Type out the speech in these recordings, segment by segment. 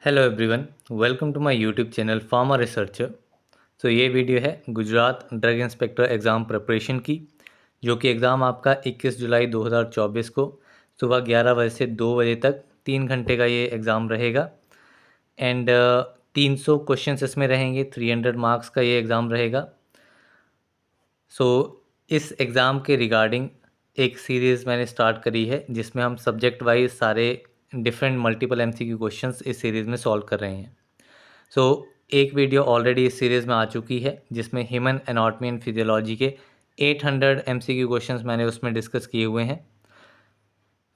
Hello everyone, welcome to my YouTube channel pharma researcher. ये video है Gujarat drug inspector exam preparation की, जो कि एग्ज़ाम आपका 21 जुलाई 2024 को सुबह 11 बजे से 2 बजे तक 3 घंटे का ये एग्ज़ाम रहेगा। एंड 300 क्वेश्चंस इसमें रहेंगे, 300 मार्क्स का ये एग्ज़ाम रहेगा। इस एग्ज़ाम के रिगार्डिंग एक सीरीज़ मैंने स्टार्ट करी है, जिसमें हम सब्जेक्ट वाइज सारे डिफरेंट मल्टीपल एमसीक्यू क्वेश्चंस इस सीरीज़ में सॉल्व कर रहे हैं। एक वीडियो ऑलरेडी इस सीरीज़ में आ चुकी है, जिसमें ह्यूमन एनाटॉमी एंड फिजियोलॉजी के 800 एमसीक्यू क्वेश्चंस मैंने उसमें डिस्कस किए हुए हैं।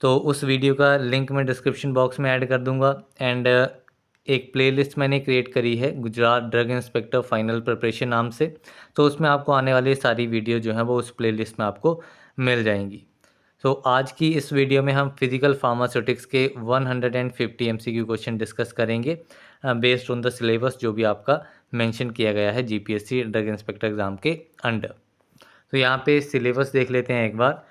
तो उस वीडियो का लिंक मैं डिस्क्रिप्शन बॉक्स में ऐड कर दूंगा। एंड एक प्लेलिस्ट मैंने क्रिएट करी है Gujarat drug inspector final preparation नाम से। तो उसमें आपको आने वाली सारी वीडियो जो है वो उस प्लेलिस्ट में आपको मिल जाएंगी। आज की इस वीडियो में हम फिजिकल फार्मास्यूटिक्स के 150 एमसीक्यू क्वेश्चन डिस्कस करेंगे बेस्ड ऑन द सिलेबस जो भी आपका मेंशन किया गया है जीपीएससी ड्रग इंस्पेक्टर एग्ज़ाम के अंडर। यहाँ पे सिलेबस देख लेते हैं एक बार।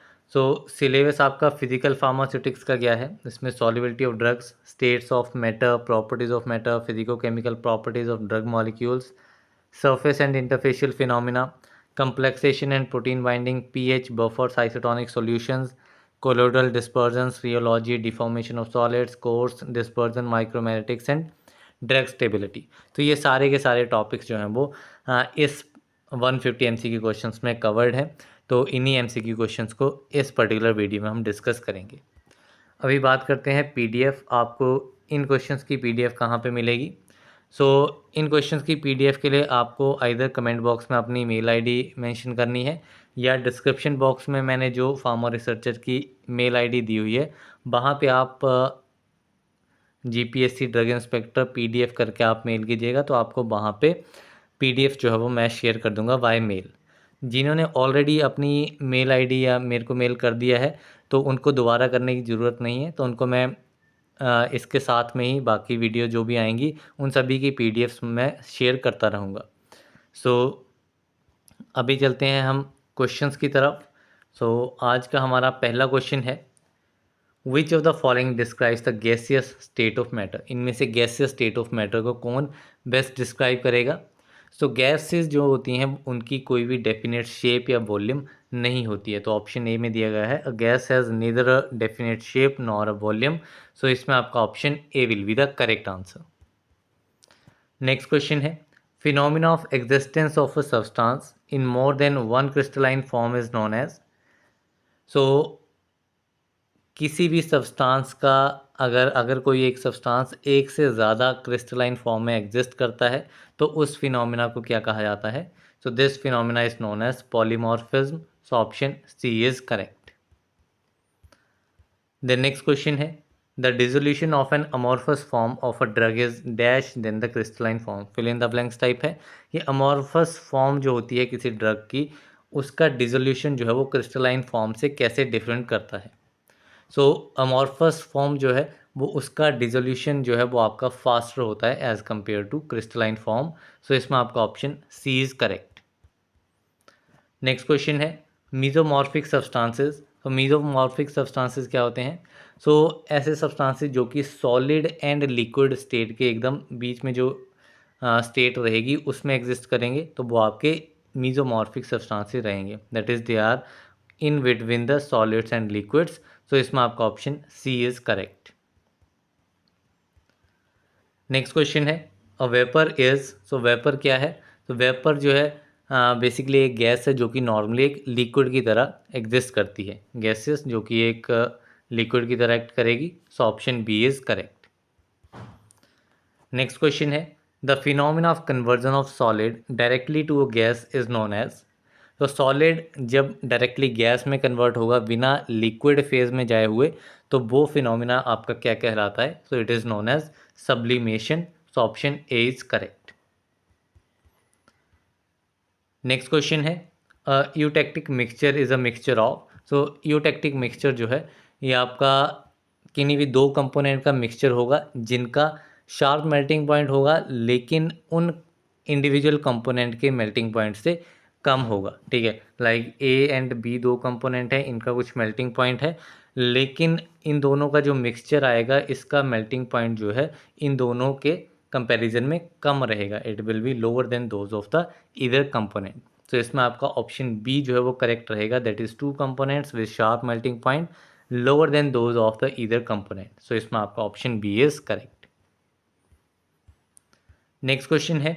सिलेबस आपका फिजिकल फार्मास्यूटिक्स का क्या है, इसमें solubility of drugs, states of matter, properties of matter, physico chemical properties of drug molecules, surface and interfacial phenomena, complexation and protein binding, pH, buffers, isotonic solutions, colloidal dispersions, rheology, deformation of solids, coarse dispersion, micromeritics and drug stability. तो ये सारे के सारे topics जो हैं वो इस 150 MCQ questions में कवर्ड हैं। तो इन्हीं एमसीक्यू क्वेश्चंस को इस पर्टिकुलर वीडियो में हम डिस्कस करेंगे। अभी बात करते हैं पीडीएफ। आपको इन क्वेश्चंस की पीडीएफ कहाँ पे मिलेगी? इन क्वेश्चंस की पीडीएफ के लिए आपको आइदर कमेंट बॉक्स में अपनी मेल आईडी मेंशन करनी है, या डिस्क्रिप्शन बॉक्स में मैंने जो फार्मा रिसर्चर की मेल आईडी दी हुई है वहाँ पे आप जीपीएससी ड्रग इंस्पेक्टर पीडीएफ करके आप मेल कीजिएगा, तो आपको वहाँ पे पीडीएफ जो है वो मैं शेयर कर दूंगा बाय मेल। जिन्होंने ऑलरेडी अपनी मेल आईडी या मेरे को मेल कर दिया है तो उनको दोबारा करने की ज़रूरत नहीं है। तो उनको मैं इसके साथ में ही बाकी वीडियो जो भी आएंगी उन सभी की पीडीएफ्स मैं शेयर करता रहूँगा। अभी चलते हैं हम क्वेश्चंस की तरफ। आज का हमारा पहला क्वेश्चन है, which of the following describes the gaseous state of matter. इनमें से गैसियस स्टेट ऑफ मैटर को कौन बेस्ट डिस्क्राइब करेगा? गैसेस जो होती हैं उनकी कोई भी डेफिनेट शेप या वॉल्यूम नहीं होती है। तो ऑप्शन ए में दिया गया है, a gas has neither a definite shape nor a volume. इसमें आपका option A will be the correct answer. Next question है, phenomena of existence of a substance in more than one crystalline form is known as. किसी भी substance का अगर कोई एक substance एक से ज़्यादा क्रिस्टलाइन फॉर्म में एग्जिस्ट करता है तो उस फिनोमिना को क्या कहा जाता है? This phenomena is known as polymorphism. Option C is correct. The next question है, the dissolution of an amorphous form of a drug is dash than the crystalline form. Fill in the blanks type है। ये amorphous form जो होती है किसी drug की, उसका dissolution जो है वो क्रिस्टलाइन फॉर्म से कैसे डिफरेंट करता है? अमॉर्फस फॉर्म जो है वो उसका डिसोल्यूशन जो है वो आपका फास्टर होता है as compare to crystalline form. इसमें आपका option C is correct. Next question है, मीजोमॉर्फिक सब्सटेंसेस। मीजोमॉर्फिक सब्सटेंसेस क्या होते हैं? ऐसे सब्सटेंसेस जो कि सॉलिड एंड लिक्विड स्टेट के एकदम बीच में जो स्टेट रहेगी उसमें एग्जिस्ट करेंगे, तो वो आपके मीजोमॉर्फिक सब्सटेंसेस रहेंगे। That is they are in between the solids and liquids. इसमें आपका option C is correct. Next question है, अ वेपर इज। वेपर क्या है? वेपर जो है बेसिकली एक गैस है जो कि नॉर्मली एक लिक्विड की तरह एग्जिस्ट करती है। गैसेस जो कि एक लिक्विड की तरह एक्ट करेगी। Option B is correct. Next question है, the phenomena of conversion of solid directly to a gas is known as. Solid जब डायरेक्टली गैस में कन्वर्ट होगा बिना लिक्विड फेज में जाए हुए, तो वो फिनोमिना आपका क्या कहलाता है? It is known as sublimation. Option A is correct. Next question है, eutectic mixture is a mixture of. Eutectic mixture जो है ये आपका किन्हीं भी दो कंपोनेंट का मिक्सचर होगा जिनका शार्प मेल्टिंग पॉइंट होगा, लेकिन उन इंडिविजुअल कंपोनेंट के मेल्टिंग पॉइंट से कम होगा। ठीक है, लाइक ए एंड बी दो कंपोनेंट है, इनका कुछ मेल्टिंग पॉइंट है, लेकिन इन दोनों का जो मिक्सचर आएगा इसका मेल्टिंग पॉइंट जो है इन दोनों के कंपैरिजन में कम रहेगा, it will be lower than those of the either component. तो इसमें आपका ऑप्शन बी जो है वो करेक्ट रहेगा, that is two components with sharp melting point lower than those of the either component. So इसमें आपका option B is correct. Next question है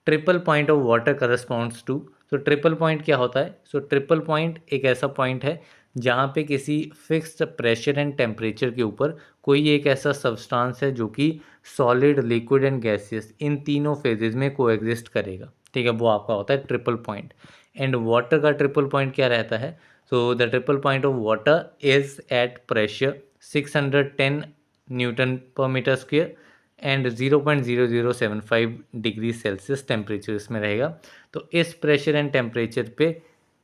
triple point of water corresponds to. तो triple point क्या होता है? सो triple point एक ऐसा point है जहाँ पे किसी फिक्स्ड प्रेशर एंड टेम्परेचर के ऊपर कोई एक ऐसा सब्सटेंस है जो कि सॉलिड, लिक्विड एंड गैसियस इन तीनों फेजेस में कोएग्जिस्ट करेगा, ठीक है, वो आपका होता है ट्रिपल पॉइंट। एंड वाटर का ट्रिपल पॉइंट क्या रहता है? So the triple point of water is at pressure 610 newton per metre square and 0.0075 degree Celsius temperature इसमें रहेगा। तो इस प्रेशर एंड टेम्परेचर पे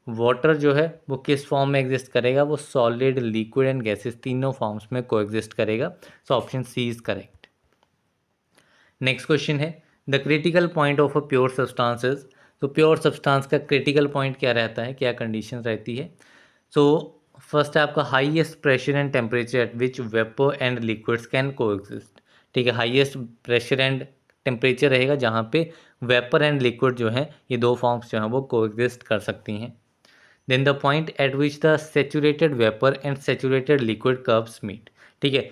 वाटर जो है वो किस फॉर्म में एग्जिस्ट करेगा? वो सॉलिड, लिक्विड एंड गैसेस तीनों फॉर्म्स में कोएग्जिस्ट करेगा। So option C is correct. Next question है the critical point of a pure substance is. तो प्योर सब्सटेंस का क्रिटिकल पॉइंट क्या रहता है, क्या कंडीशन रहती है? सो फर्स्ट है आपका highest pressure and temperature at which vapour and liquids can coexist, ठीक है, हाईएस्ट प्रेशर एंड टेम्परेचर रहेगा जहाँ पे वेपर एंड लिक्विड जो है ये दो फॉर्म्स जो हैं वो कोएग्जिस्ट कर सकती हैं। Then the point at which the saturated vapour and saturated liquid curves meet, ठीक है,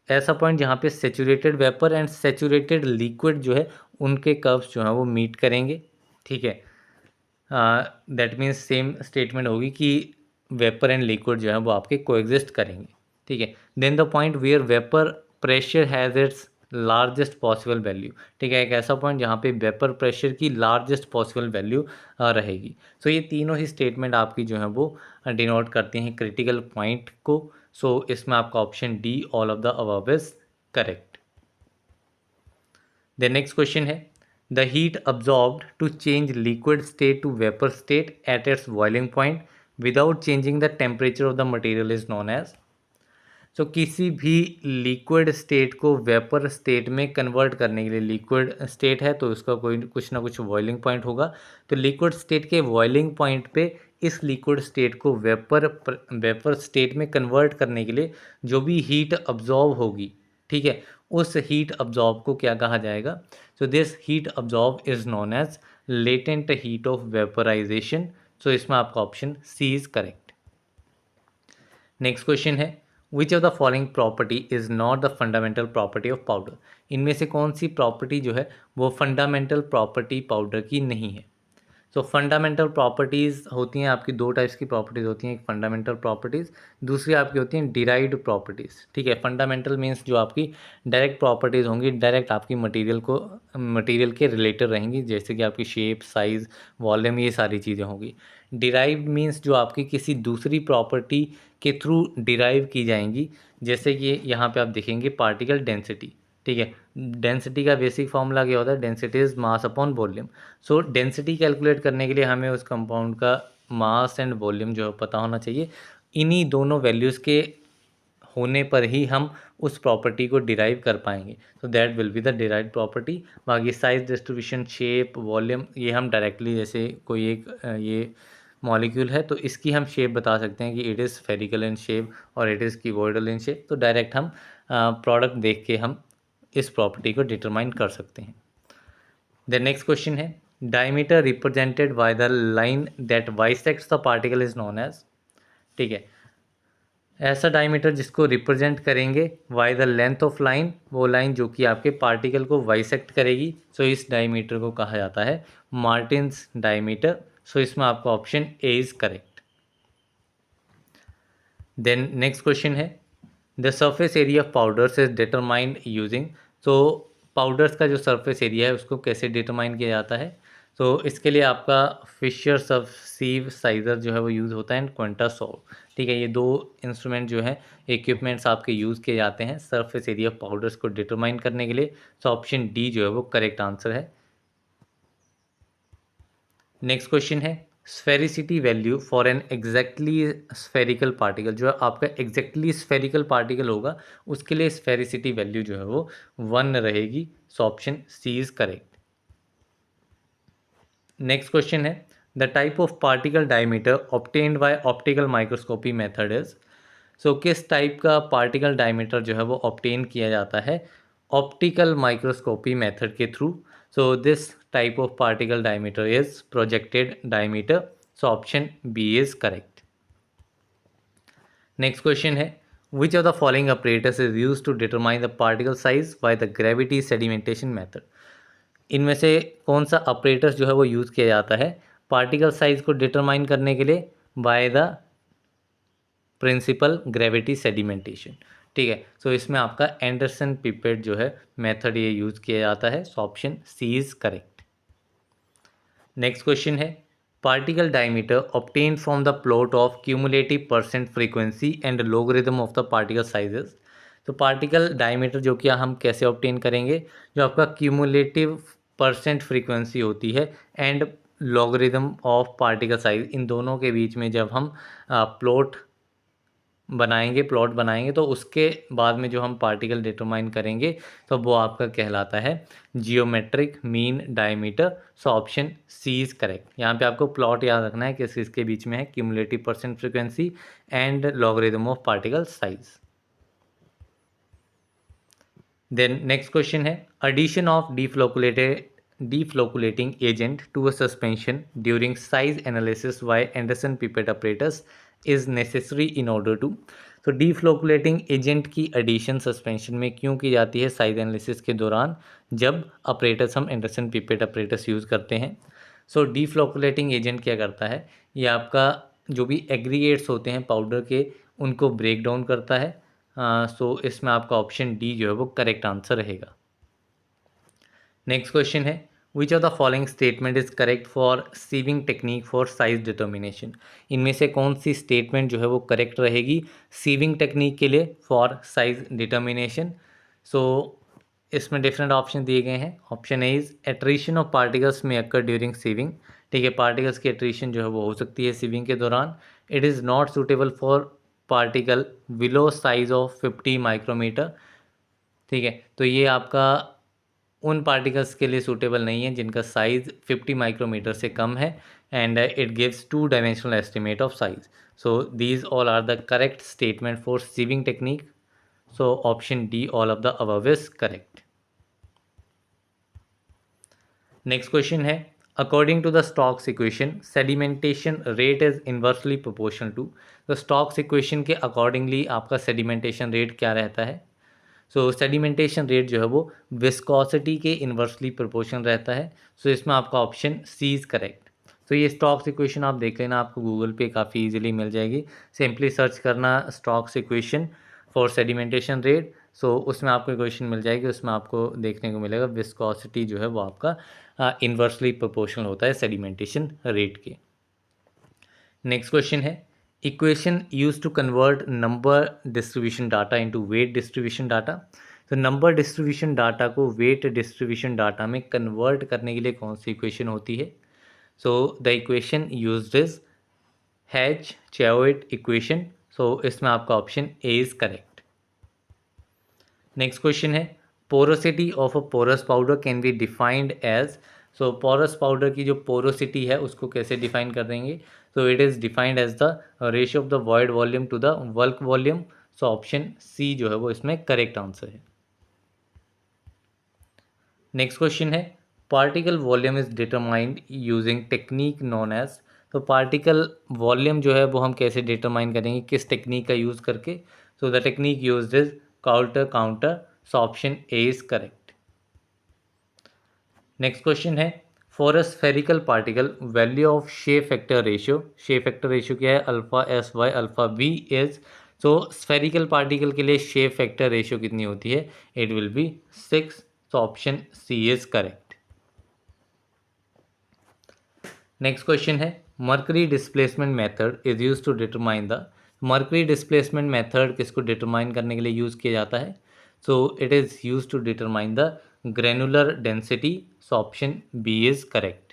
ऐसा पॉइंट जहाँ पे saturated vapour and saturated liquid जो है उनके कर्व्स जो हैं वो मीट करेंगे, ठीक है। दैट मीन्स सेम स्टेटमेंट होगी कि वेपर एंड लिक्विड जो है वो आपके कोएग्जिस्ट करेंगे, ठीक है। Then the point where vapour pressure has its largest possible value, ठीक है, एक ऐसा पॉइंट जहाँ पे वेपर प्रेशर की लार्जेस्ट पॉसिबल वैल्यू रहेगी। सो ये तीनों ही स्टेटमेंट आपकी जो है वो डिनोट करते हैं क्रिटिकल पॉइंट को। सो इसमें आपका option D all of the above is correct. The next question है the heat absorbed to change liquid state to vapour state at its boiling point without changing the temperature of the material is known as. तो किसी भी liquid state को vapour state में convert करने के लिए, liquid state है तो उसका कोई कुछ ना कुछ बॉइलिंग पॉइंट होगा, तो लिक्विड स्टेट के बॉइलिंग पॉइंट पे इस लिक्विड स्टेट को वेपर स्टेट में कन्वर्ट करने के लिए जो भी हीट अब्जॉर्ब होगी, ठीक है, उस हीट अब्जॉर्ब को क्या कहा जाएगा? So this heat absorb is known as latent heat of vaporisation. So इसमें आपका option C is correct. Next question है which of the following property is not the fundamental property of powder. इनमें से कौन सी प्रॉपर्टी जो है वो fundamental property powder की नहीं है? सो फंडामेंटल प्रॉपर्टीज़ होती हैं आपकी, दो टाइप्स की प्रॉपर्टीज़ होती हैं, एक फंडामेंटल प्रॉपर्टीज़, दूसरी आपकी होती हैं डिराइव्ड प्रॉपर्टीज़, ठीक है। फंडामेंटल मीन्स जो आपकी डायरेक्ट प्रॉपर्टीज़ होंगी, डायरेक्ट आपकी मटेरियल के रिलेटेड रहेंगी, जैसे कि आपकी शेप, साइज़, वॉल्यूम, ये सारी चीज़ें होंगी। डिराइव्ड मीन्स जो आपकी किसी दूसरी प्रॉपर्टी के थ्रू डिराइव की जाएंगी, जैसे कि यहाँ पे आप देखेंगे पार्टिकल डेंसिटी, ठीक है, डेंसिटी का बेसिक फॉर्मूला क्या होता है? Density is mass upon volume. So density calculate करने के लिए हमें उस कंपाउंड का मास एंड वॉल्यूम जो है पता होना चाहिए। इन्हीं दोनों वैल्यूज़ के होने पर ही हम उस प्रॉपर्टी को डिराइव कर पाएंगे। So that will be the derived property. बाकी साइज, डिस्ट्रीब्यूशन, शेप, वॉल्यूम ये हम डायरेक्टली, जैसे कोई एक ये मॉलिक्यूल है तो इसकी हम शेप बता सकते हैं कि it is spherical in shape और it is cuboidal in shape, तो डायरेक्ट हम प्रोडक्ट देख के हम इस प्रॉपर्टी को डिटरमाइन कर सकते हैं। द नेक्स्ट क्वेश्चन है diameter represented by the line that bisects the particle is known as, ठीक है, ऐसा डायमीटर जिसको रिप्रेजेंट करेंगे by the length of line, वो लाइन जो कि आपके पार्टिकल को बाइसेक्ट करेगी। सो इस डायमीटर को कहा जाता है मार्टिन्स डायमीटर। सो इसमें आपका option A is correct. Then next question है the surface area of powders is determined using. तो पाउडर्स का जो सरफेस एरिया है उसको कैसे डिटरमाइन किया जाता है? तो इसके लिए आपका फिशर सबसीव साइज़र जो है वो यूज़ होता है एंड क्वांटासॉल्व, ठीक है, ये दो इंस्ट्रूमेंट जो हैं, इक्विपमेंट्स आपके यूज़ किए जाते हैं सरफेस एरिया ऑफ पाउडर्स को डिटरमाइन करने के लिए। सो ऑप्शन डी जो है वो करेक्ट आंसर है। नेक्स्ट क्वेश्चन है sphericity value for an exactly spherical particle, जो है आपका एग्जैक्टली स्फेरिकल पार्टिकल होगा उसके लिए स्फेरिसिटी वैल्यू जो है वो 1 रहेगी। So option C is correct. Next question है the type of particle diameter obtained by optical microscopy method is. So किस टाइप का पार्टिकल डायमीटर जो है वो ऑब्टेन किया जाता है? ऑप्टिकल माइक्रोस्कोपी मेथड के through. So this type of particle diameter is projected diameter. So option B is correct. Next question है, which of the following operators is use to determine the particle size by the gravity sedimentation method? इनमें से कौन सा operators जो है वो use किया जाता है पार्टिकल साइज को डिटरमाइन करने के लिए? By the principle gravity sedimentation. ठीक है, सो इसमें आपका एंडरसन पिपेट जो है मेथड ये यूज़ किया जाता है। So option C is correct. Next question है, particle diameter obtain from the plot of cumulative percent frequency and logarithm of the particle sizes. तो पार्टिकल डायमीटर जो कि हम कैसे ऑब्टेन करेंगे? जो आपका क्यूमुलेटिव परसेंट फ्रीक्वेंसी होती है and logarithm of particle size, इन दोनों के बीच में जब हम प्लॉट बनाएंगे तो उसके बाद में जो हम पार्टिकल डिटरमाइन करेंगे तो वो आपका कहलाता है geometric mean diameter. So option C is correct. यहाँ पे आपको प्लॉट याद रखना है कि किसके बीच में है, cumulative percent frequency and logarithm of particle size. Then next question है, addition of deflocculating agent to a suspension during size analysis by Anderson Pipet apparatus is necessary in order to। तो डीफ्लोकुलेटिंग एजेंट की addition suspension में क्यों की जाती है size analysis के दौरान, जब अपरेटस हम एंडरसन पिपेट अपरेटस यूज़ करते हैं? सो डीफ्लोकुलेटिंग एजेंट क्या करता है, ये आपका जो भी एग्रीगेट्स होते हैं पाउडर के उनको ब्रेक डाउन करता है। सो इसमें आपका ऑप्शन डी जो है वो करेक्ट आंसर रहेगा। नेक्स्ट क्वेश्चन है, which of the following statement is correct for sieving technique for size determination? इनमें से कौन सी स्टेटमेंट जो है वो करेक्ट रहेगी सीविंग टेक्निक के लिए फॉर साइज डिटर्मिनेशन? सो इसमें डिफरेंट ऑप्शन दिए गए हैं। Option A is attrition of particles में अकर ड्यूरिंग सीविंग। ठीक है, पार्टिकल्स की एट्रीशन जो है वो हो सकती है सीविंग के दौरान। It is not suitable for particle below size of 50 micrometre. ठीक है, तो ये आपका उन पार्टिकल्स के लिए सूटेबल नहीं है जिनका साइज़ 50 माइक्रोमीटर से कम है and it gives 2 dimensional estimate of size. So these all are the correct statement for sieving technique. So option D all of the above is correct. Next question है, according to the Stokes equation sedimentation rate is inversely proportional to. तो Stokes equation के accordingly आपका sedimentation rate क्या रहता है? सो sedimentation rate जो है वो विस्कोसिटी के इन्वर्सली प्रोपोर्शनल रहता है। सो इसमें आपका ऑप्शन सी इज करेक्ट। तो ये स्टोक्स इक्वेशन आप देख लेना, आपको गूगल पे काफ़ी इजीली मिल जाएगी। सिंपली सर्च करना Stokes equation for sedimentation rate. So उसमें आपको इक्वेशन मिल जाएगी, उसमें आपको देखने को मिलेगा विस्कोसिटी जो है वो आपका इन्वर्सली प्रोपोर्शनल होता है सेडिमेंटेशन रेट के। नेक्स्ट क्वेश्चन है, equation use to convert number distribution data into weight distribution data. तो नंबर डिस्ट्रीब्यूशन डाटा को वेट डिस्ट्रीब्यूशन डाटा में कन्वर्ट करने के लिए कौन सी इक्वेशन होती है? So the equation used is Hatch Choate equation. So इसमें आपका option A is correct. Next question है, porosity of a porous powder can be defined as. So porous powder की जो पोरोसिटी है उसको कैसे डिफाइन कर देंगे? So it is defined as the ratio of the void volume to the bulk volume. So option C जो है वो इसमें करेक्ट आंसर है। नेक्स्ट क्वेश्चन है, particle volume is determined using technique known as. तो particle volume जो है वो हम कैसे डिटरमाइन करेंगे, किस टेक्निक का यूज़ करके? So the technique used is counter counter. So option A is correct. Next question है, for a spherical particle value of shape factor ratio. Shape factor ratio क्या है? Alpha S Y alpha B is. So spherical particle के लिए शेप factor रेशियो कितनी होती है? It will be 6। So option C is correct. Next question है, mercury displacement method is use to determine the. Mercury displacement method किसको determine करने के लिए यूज़ किया जाता है? So it is use to determine the granular density. So option B is correct.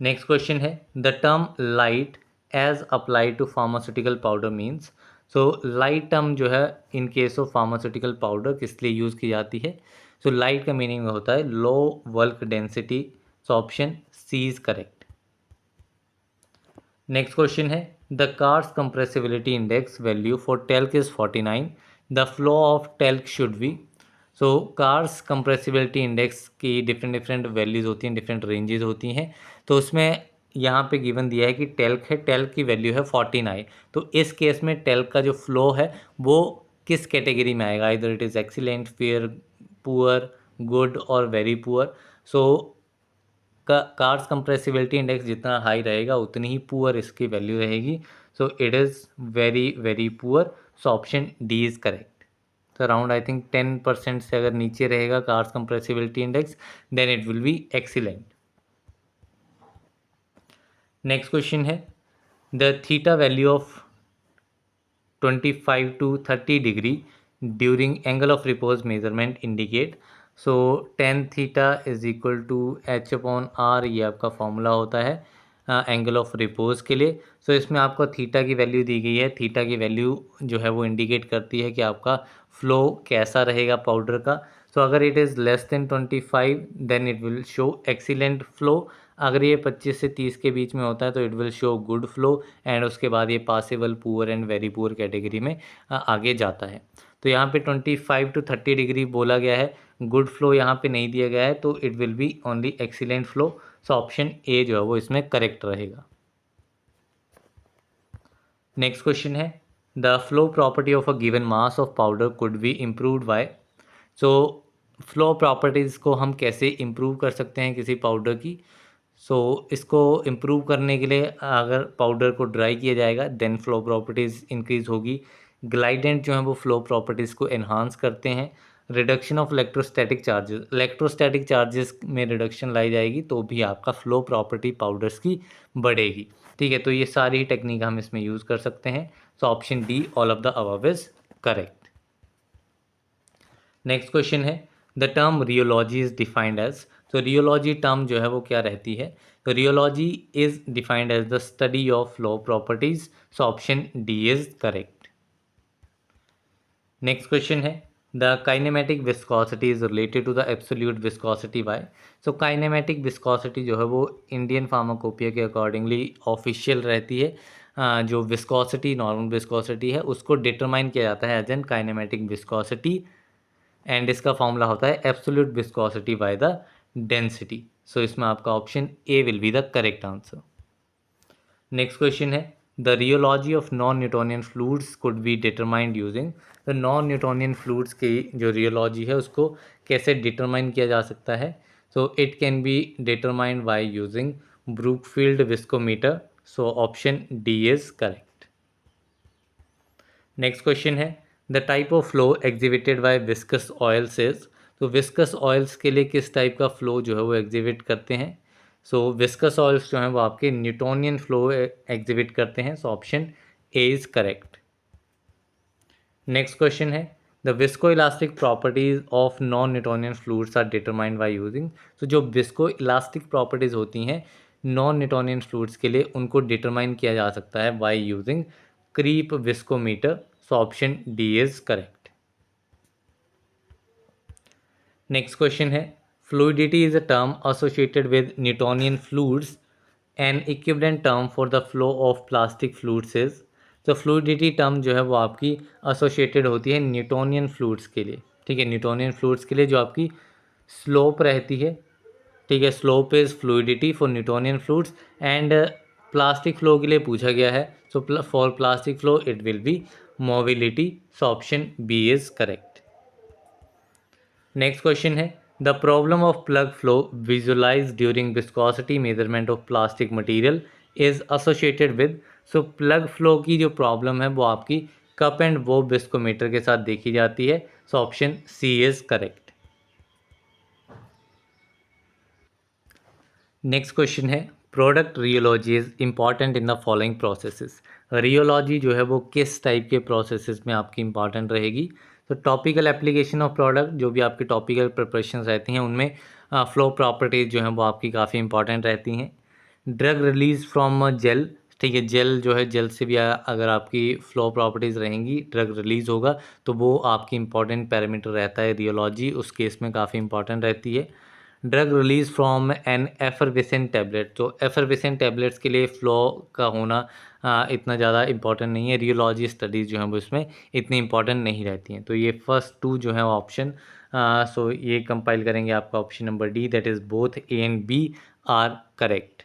Next question है, the term light as applied to pharmaceutical powder means. So light term जो है in case of pharmaceutical powder किस लिए use की जाती है? So light का meaning होता है low bulk density. So option C is correct. Next question है, the Carr's compressibility index value for talc is 49, the flow of talc should be. So Carr's compressibility index की different different values होती हैं, different ranges होती हैं। तो उसमें यहाँ पे गिवन दिया है कि टेल्क है, टेल्क की वैल्यू है 49। तो इस केस में टेल्क का जो फ्लो है वो किस कैटेगरी में आएगा, इधर it is excellent, fair, poor, good और very poor. So Carr's compressibility index जितना हाई रहेगा उतनी ही पुअर इसकी वैल्यू रहेगी। So it is very very poor. So option D is correct. तो अराउंड आई थिंक 10% से अगर नीचे रहेगा Carr's compressibility index, then it will be excellent. Next question है the theta value of 25 to 30 degree during angle of repose measurement indicate. So tan theta is equal to h upon r, ये आपका formula होता है angle of repose के लिए। सो इसमें आपको theta की वैल्यू दी गई है। थीटा की वैल्यू जो है वो इंडिकेट करती है कि आपका फ्लो कैसा रहेगा पाउडर का। सो अगर it is less than 25 then it will show excellent flow. अगर ये 25 से 30 के बीच में होता है तो it will show good flow, and उसके बाद ये possible, poor and very poor category में आगे जाता है। तो यहाँ पे 25 to 30 डिग्री बोला गया है, गुड फ्लो यहाँ पे नहीं दिया गया है, तो it will be only excellent flow. So option A जो है वो इसमें करेक्ट रहेगा। नेक्स्ट क्वेश्चन है the flow property of a given mass of powder could be improved by. So flow properties को हम कैसे इम्प्रूव कर सकते हैं किसी पाउडर की। इसको इम्प्रूव करने के लिए अगर पाउडर को ड्राई किया जाएगा देन फ्लो प्रॉपर्टीज़ इंक्रीज़ होगी। ग्लाइडेंट जो है वो फ्लो प्रॉपर्टीज़ को एनहांस करते हैं। रिडक्शन ऑफ इलेक्ट्रोस्टैटिक चार्जेस में रिडक्शन लाई जाएगी तो भी आपका फ्लो प्रॉपर्टी पाउडर्स की बढ़ेगी। ठीक है, तो ये सारी टेक्निक हम इसमें यूज़ कर सकते हैं। So option D, all of the above is correct. Next question है the term rheology is defined as. तो रियोलॉजी टर्म जो है वो क्या रहती है। तो rheology is defined as the study of flow properties. So option D is correct. Next question है the kinematic viscosity is related to the absolute viscosity by. So kinematic viscosity जो है वो इंडियन फार्माकोपिया के accordingly official रहती है। जो viscosity, normal viscosity है, उसको डिटरमाइन किया जाता है as an kinematic viscosity, and इसका फॉर्मूला होता है absolute viscosity by the density. So इसमें आपका option A will be the correct answer. Next question है the rheology of non Newtonian fluids could be determined using. The non Newtonian fluids की जो rheology है उसको कैसे डिटरमाइन किया जा सकता है। So it can be determined by using Brookfield viscometer. So option D is correct. Next question है the type of flow exhibited by viscous oils is. तो विस्कस ऑयल्स के लिए किस टाइप का फ्लो जो है वो एग्जिबिट करते हैं। सो विस्कस ऑयल्स जो हैं वो आपके न्यूटोनियन फ्लो एग्जिबिट करते हैं। So option A is correct. Next question है the visco elastic properties of non Newtonian fluids are determined by using. तो जो विस्को इलास्टिक प्रॉपर्टीज होती हैं नॉन न्यूटोनियन फ्लूइड्स के लिए, उनको डिटरमाइन किया जा सकता है by using creep viscometer. So option D is correct. Next question है fluidity is a term associated with Newtonian fluids, an equivalent term for the flow of plastic fluids is. तो fluidity term जो है वो आपकी associated होती है Newtonian fluids के लिए। ठीक है, न्यूटोनियन फ्लूइड्स के लिए जो आपकी स्लोप रहती है। ठीक है, slope is fluidity for Newtonian fluids, and plastic flow के लिए पूछा गया है। So for plastic flow it will be mobility. So option B is correct. Next question है the problem of plug flow visualize during viscosity measurement of plastic material is associated with. So plug flow की जो problem है वो आपकी cup and वो viscometer के साथ देखी जाती है। So option C is correct. Next question है product rheology is important in the following processes. Rheology जो है वो किस टाइप के प्रोसेसेस में आपकी इंपॉर्टेंट रहेगी। तो टॉपिकल एप्लीकेशन ऑफ प्रोडक्ट, जो भी आपकी टॉपिकल प्रिपरेशन रहती हैं उनमें फ्लो प्रॉपर्टीज़ जो हैं वो आपकी काफ़ी इंपॉर्टेंट रहती हैं। ड्रग रिलीज फ्रॉम जेल, ठीक है, जेल जो है, जेल से भी अगर आपकी फ्लो प्रॉपर्टीज़ रहेंगी, ड्रग रिलीज़ होगा तो वो आपकी इंपॉर्टेंट पैरामीटर रहता है रियोलॉजी, उस केस में काफ़ी इंपॉर्टेंट रहती है। Drug release from an effervescent tablet, तो एफरवेसेंट टैबलेट्स के लिए फ़्लो का होना इतना ज़्यादा इम्पोर्टेंट नहीं है। रियोलॉजी स्टडीज़ जो हैं वो इसमें इतनी इम्पोर्टेंट नहीं रहती हैं। तो ये फर्स्ट टू जो है ऑप्शन, सो ये कंपाइल करेंगे आपका option number D, that is both A and B are correct.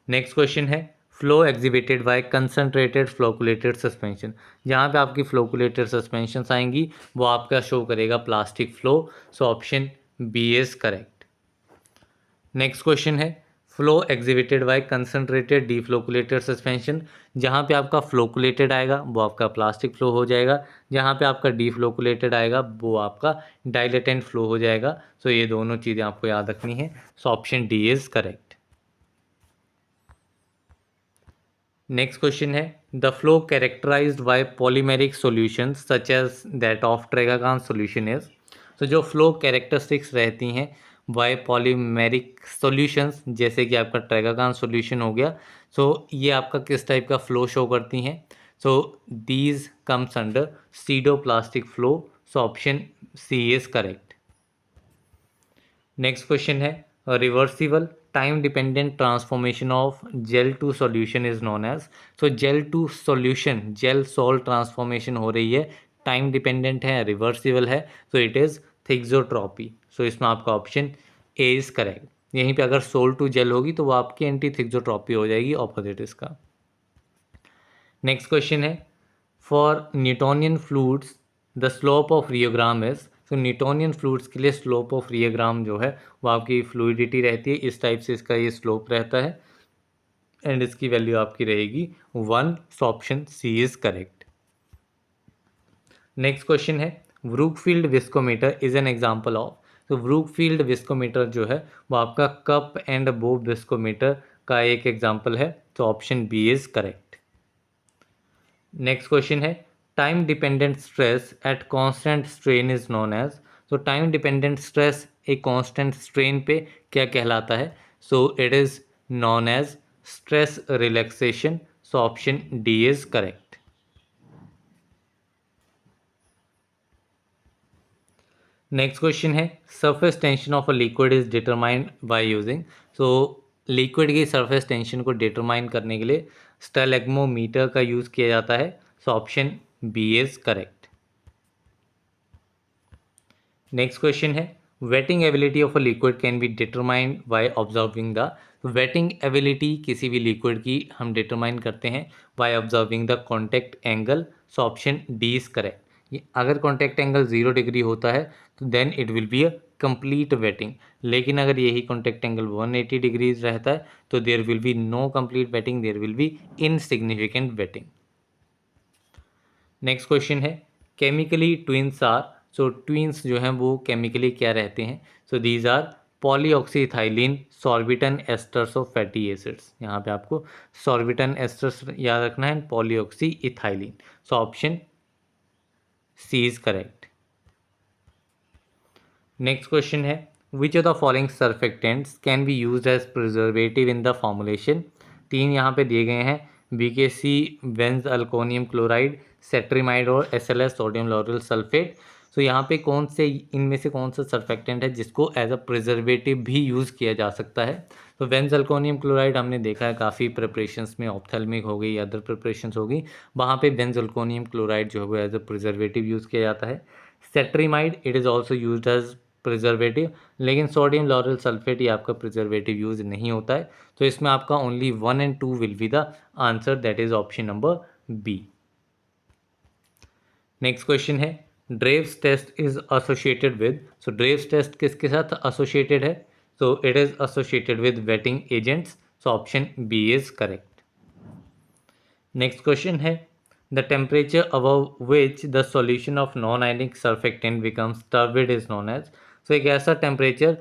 Next question है flow exhibited by concentrated flocculated suspension. जहाँ पे आपकी फ्लोकुलेटेड सस्पेंशन आएंगी वो आपका शो करेगा plastic flow, so option B is correct. Next question है flow exhibited by concentrated deflocculated suspension. जहाँ पे आपका फ्लोकुलेटेड आएगा वो आपका प्लास्टिक फ्लो हो जाएगा, जहाँ पे आपका डीफ्लोकुलेटेड आएगा वो आपका डाइलेटेंट फ्लो हो जाएगा। सो ये दोनों चीज़ें आपको याद रखनी है, so option D is correct. Next question है the flow characterized by polymeric solutions such as that of tragacanth solution is. तो जो फ्लो कैरेक्टरिस्टिक्स रहती हैं बाय पॉलीमेरिक सॉल्यूशंस, जैसे कि आपका ट्रेगागान सॉल्यूशन हो गया, सो ये आपका किस टाइप का फ्लो शो करती हैं? So these comes under pseudoplastic flow, so option C is correct. Next question है reversible time dependent transformation of gel to solution is known as. So gel to solution, gel sol transformation हो रही है, time dependent है, reversible है, so it is thixotropy. So इसमें आपका option A is correct. यहीं पे अगर सोल टू जेल होगी तो वो आपकी एंटी थिक्सोट्रॉपी हो जाएगी, ऑपोजिट इसका। नेक्स्ट क्वेश्चन है for Newtonian fluids the slope of rheogram is. तो न्यूटोनियन फ्लूइड्स के लिए स्लोप ऑफ रियोग्राम जो है वो आपकी फ्लूइडिटी रहती है, इस टाइप से इसका ये स्लोप रहता है एंड इसकी वैल्यू आपकी रहेगी 1, so option C is correct. Next question है Brookfield viscometer is an example of. तो ब्रूकफील्ड विस्कोमीटर जो है वो आपका कप एंड बोब विस्कोमीटर का एक एग्जांपल है, तो option B is correct. Next question है time dependent stress at constant strain is known as. तो टाइम डिपेंडेंट स्ट्रेस एक कांस्टेंट स्ट्रेन पे क्या कहलाता है? So it is known as stress relaxation, so option D is correct. Next question है surface tension of a liquid is determined by using. So liquid की surface tension को determine करने के लिए स्टेलेग्मोमीटर का यूज़ किया जाता है, so option B is correct. Next question है wetting ability of a liquid can be determined by observing the. Wetting ability किसी भी लिक्विड की हम डिटरमाइन करते हैं by observing the contact angle, so option D is correct. अगर contact angle 0 degree होता है तो then it will be a complete wetting, लेकिन अगर यही कॉन्टैक्ट एंगल 180 डिग्रीज रहता है तो there will be no complete wetting, there will be insignificant wetting. Next question है chemically Tweens are. So Tweens जो हैं वो केमिकली क्या रहते हैं? So these are polyoxyethylene sorbitan esters of fatty acids. यहाँ पे आपको सॉर्बिटन एस्टर्स याद रखना है, polyoxyethylene, so option C is correct. Next question है which of the following surfactants can be used as preservative in the formulation. 3 यहाँ पे दिए गए हैं, BKC बेंज अल्कोनियम क्लोराइड, सेट्रीमाइड और SLS सोडियम लॉरेल सल्फेट। तो यहाँ पे कौन से इनमें से कौन सा सर्फेक्टेंट है जिसको एज अ प्रिजर्वेटिव भी यूज़ किया जा सकता है? तो बेंज अल्कोनियम क्लोराइड हमने देखा है काफ़ी प्रिपरेशंस में, ऑप्थेल्मिक हो गई, अदर प्रिपरेशंस हो गई, वहाँ पे बेंज अल्कोनियम क्लोराइड जो है एज अ प्रिजर्वेटिव यूज़ किया जाता है। Cetrimide it is also use as preservative, लेकिन सोडियम लॉरेल सल्फेट ये आपका प्रिजर्वेटिव यूज नहीं होता है, तो इसमें आपका only 1 and 2 will be the answer, that is option number B. Next question है Draves test is associated with. So Draves test किसके साथ एसोसिएटेड है? So it is associated with wetting agents, so option B is correct. Next question है the temperature above which the solution of non ionic surfactant becomes turbid is known as. So एक ऐसा temperature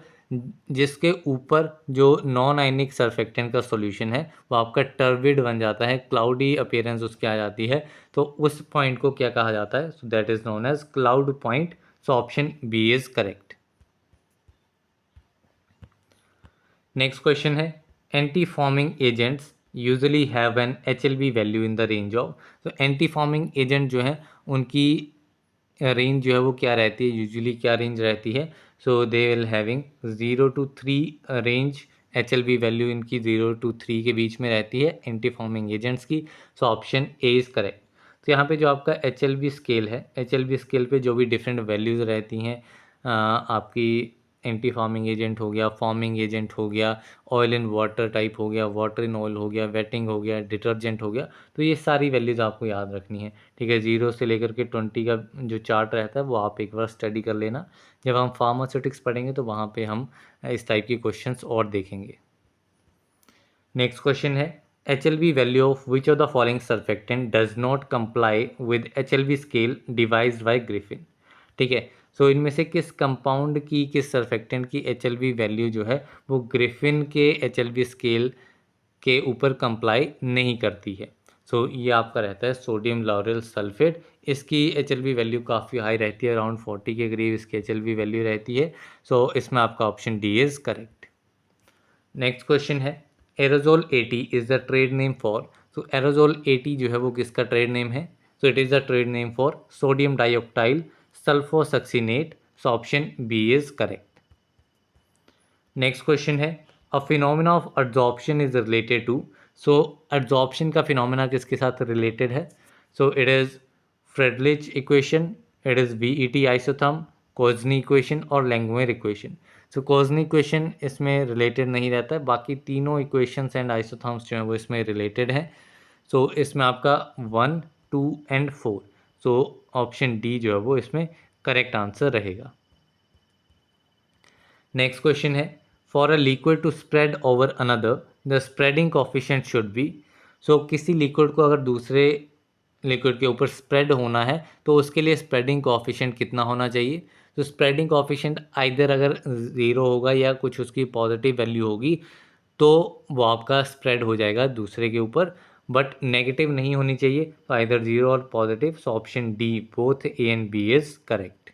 जिसके ऊपर जो non ionic surfactant का solution है वो आपका टर्बिड बन जाता है, क्लाउडी अपीयरेंस उसकी आ जाती है, तो उस पॉइंट को क्या कहा जाता है? So that is known as cloud point, so option B is correct. Next question है anti foaming agents usually have an HLB value in the range of. तो एंटी फॉर्मिंग एजेंट जो है उनकी रेंज जो है वो क्या रहती है, यूजुअली क्या रेंज रहती है? So they will having 0 to 3 range HLB value इनकी 0 to 3 के बीच में रहती है एंटी फॉर्मिंग एजेंट्स की। सो ऑप्शन ए इज़ करेक्ट। तो यहाँ पे जो आपका HLB स्केल है, HLB स्केल पे जो भी डिफरेंट वैल्यूज़ रहती हैं, आपकी एंटी फॉर्मिंग एजेंट हो गया, फॉर्मिंग एजेंट हो गया, ऑयल इन वाटर टाइप हो गया, वाटर इन ऑयल हो गया, वेटिंग हो गया, डिटर्जेंट हो गया, तो ये सारी वैल्यूज़ आपको याद रखनी है। ठीक है, 0 से लेकर के 20 का जो चार्ट रहता है वो आप एक बार स्टडी कर लेना। जब हम फार्मास्यूटिक्स पढ़ेंगे तो वहाँ पे हम इस टाइप के क्वेश्चंस और देखेंगे। नेक्स्ट क्वेश्चन है HLB value of which of the following surfactant does not comply with HLB scale devised by Griffin. ठीक है, सो इनमें से किस कंपाउंड की, किस सर्फेक्टेंट की HLB वैल्यू जो है वो ग्रिफिन के HLB स्केल के ऊपर कंप्लाई नहीं करती है। सो ये आपका रहता है सोडियम लॉरेल सल्फेट। इसकी HLB वैल्यू काफ़ी हाई रहती है, अराउंड 40 के करीब इसकी HLB वैल्यू रहती है। सो इसमें आपका option D is correct. Next question है Aerosol 80 is the trade name for. So Aerosol 80 जो है वो किसका ट्रेड नेम है? So it is the trade name for sodium dioctyl sulfosuccinate. So option B is correct. Next question है a phenomena of adsorption is related to. So adsorption का phenomena किसके साथ related है? So it is Freundlich equation, it is VET isotherm, कोजनी equation और Langmuir equation. सो कोजनी equation इसमें related नहीं रहता है, बाकी तीनों इक्वेशंस एंड आइसोथर्म्स जो हैं वो इसमें रिलेटेड हैं। सो इसमें आपका 1, 2 एंड 4, सो ऑप्शन डी जो है वो इसमें करेक्ट आंसर रहेगा। नेक्स्ट क्वेश्चन है for a liquid to spread over another the spreading coefficient should be. So किसी लिक्विड को अगर दूसरे लिक्विड के ऊपर स्प्रेड होना है तो उसके लिए स्प्रेडिंग कोफिशिएंट कितना होना चाहिए? तो स्प्रेडिंग कोफिशिएंट आइदर अगर 0 होगा या कुछ उसकी पॉजिटिव वैल्यू होगी तो वो आपका स्प्रेड हो जाएगा दूसरे के ऊपर, बट नेगेटिव नहीं होनी चाहिए, तो आइदर 0 और positive. So option D both A and B is correct.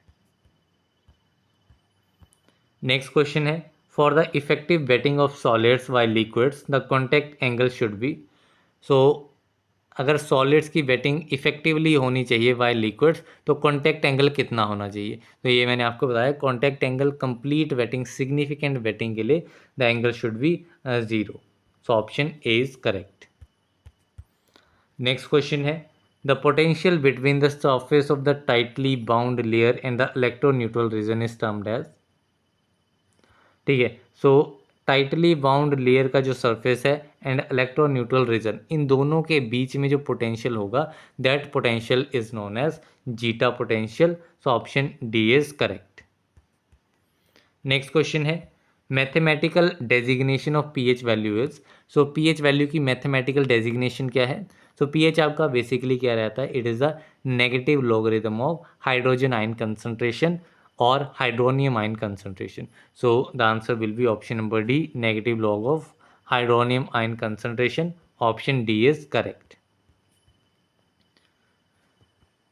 Next question है for the effective wetting of solids by liquids the contact angle should be. So अगर सॉलिड्स की वेटिंग इफेक्टिवली होनी चाहिए बाय लिक्विड्स तो contact angle कितना होना चाहिए? तो ये मैंने आपको बताया, contact angle complete wetting, significant wetting के लिए the angle should be 0। So option A is correct. Next question है the potential between the surface of the tightly bound layer and the electroneutral region is termed as. ठीक है, सो tightly bound layer का जो surface है and इलेक्ट्रोन्यूट्रल reason, इन दोनों के बीच में जो पोटेंशियल होगा that potential is known as zeta potential. So option D is correct. Next question है mathematical designation of pH value is. So pH value की मैथमेटिकल डेजिग्नेशन क्या है? सो पीएच आपका बेसिकली क्या रहता है? It is the negative logarithm of hydrogen ion concentration और hydronium ion concentration. So the answer will be option number D, negative log of hydronium ion concentration. Option D is correct.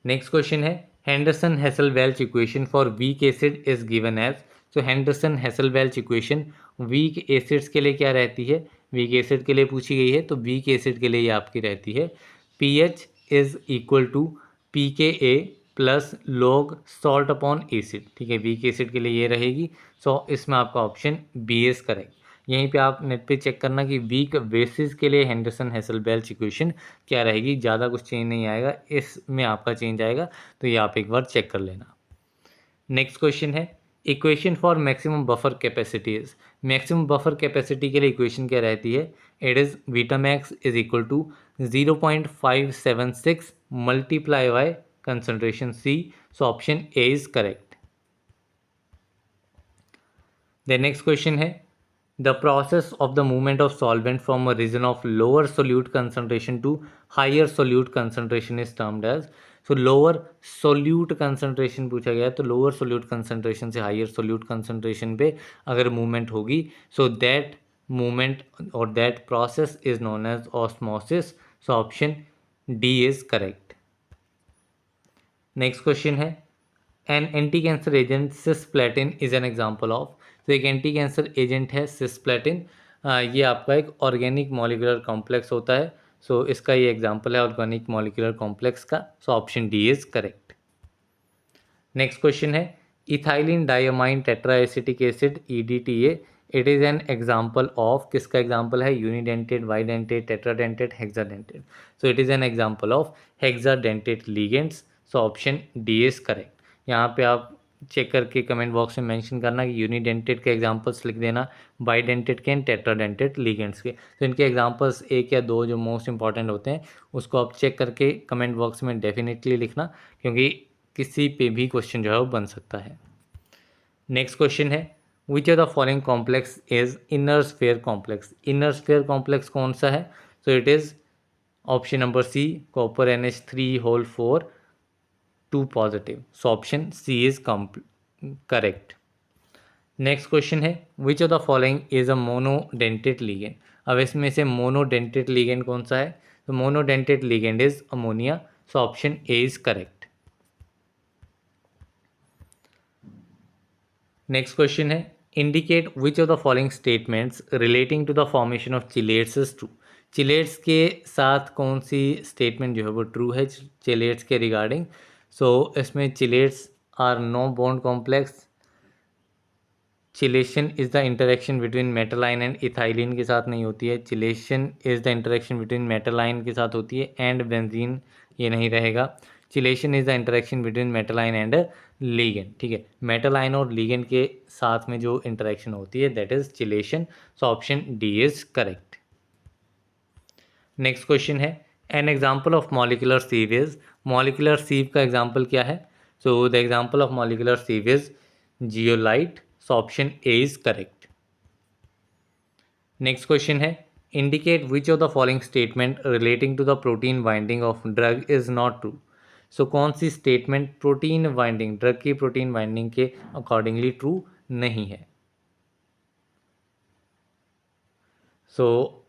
Next question है Henderson-Hasselbalch equation for weak acid is given as. So Henderson-Hasselbalch equation weak acids के लिए क्या रहती है? weak acid के लिए पूछी गई है, तो weak acid के लिए ये आपकी रहती है pH is equal to pKa plus log salt upon acid. ठीक है, वीक एसिड के लिए ये रहेगी। सो इसमें आपका ऑप्शन बी इज करेक्ट। यहीं पे आप नेट पे चेक करना कि वीक बेसिस के लिए हेंडरसन हैसेलबेल्च इक्वेशन क्या रहेगी, ज़्यादा कुछ चेंज नहीं आएगा, इसमें आपका चेंज आएगा, तो ये आप एक बार चेक कर लेना। नेक्स्ट क्वेश्चन है equation for maximum buffer capacities. Maximum buffer capacity के लिए इक्वेशन क्या रहती है? It is beta max is equal to 0.576 multiply by concentration C. So option A is correct. The next question है the process of the movement of solvent from a region of lower solute concentration to higher solute concentration is termed as. So lower solute concentration पूछा गया है, तो lower solute concentration से higher solute concentration पे अगर movement होगी so that movement or that process is known as osmosis. So option D is correct. Next question है an anti cancer agent cisplatin is an example of. तो एक anti cancer agent है cisplatin, ये आपका एक organic molecular complex होता है। सो इसका ये एग्जांपल है ऑर्गेनिक मॉलिक्यूलर कॉम्प्लेक्स का। So option D is correct. Next question है ethylene diamine tetraacetic acid EDTA it is an example of, किसका एग्जाम्पल है, unidentate, bidentate, tetradentate, hexadentate. So it is an example of hexadentate ligands. So option D is correct. यहाँ पे आप check करके comment box में mention करना कि unidentate के एग्जांपल्स लिख देना, बाइडेंटेड के एंड टेट्राडेंटेड लिगेंड्स के. तो इनके एग्जांपल्स एक या दो जो मोस्ट इंपॉर्टेंट होते हैं उसको आप चेक करके कमेंट बॉक्स में डेफिनेटली लिखना, क्योंकि किसी पे भी क्वेश्चन जो है वो बन सकता है. नेक्स्ट क्वेश्चन है, which of the following complex is inner sphere complex. Inner sphere complex कौन सा है? So it is option number C, copper NH3 whole 4 2 positive. So option C is correct. Next question है, which of the following is a monodentate ligand. अब इसमें से monodentate ligand कौन सा है? तो monodentate ligand is ammonia. So option A is correct. Next question है, indicate which of the following statements relating to the formation of chelates is true. Chelates के साथ कौन सी स्टेटमेंट जो है वो ट्रू है चिलेट्स के रिगार्डिंग? सो इसमें chelates are no bond complex. Chelation is the interaction between metal ion and ethylene के साथ नहीं होती है. Chelation is the interaction between metal ion के साथ होती है एंड बेंजीन, ये नहीं रहेगा. Chelation is the interaction between metal ion and ligand. ठीक है, मेटालाइन और लीगेंड के साथ में जो इंटरेक्शन होती है that is chelation. So option D is correct. Next question है, an example of molecular sieve is. Molecular sieve का एग्जाम्पल क्या है? So the example of molecular sieve is zeolite. So option A is correct. Next question है, indicate which of the following statement relating to the protein binding of drug is not true. So कौन सी statement protein binding, drug की protein binding के accordingly true नहीं है? So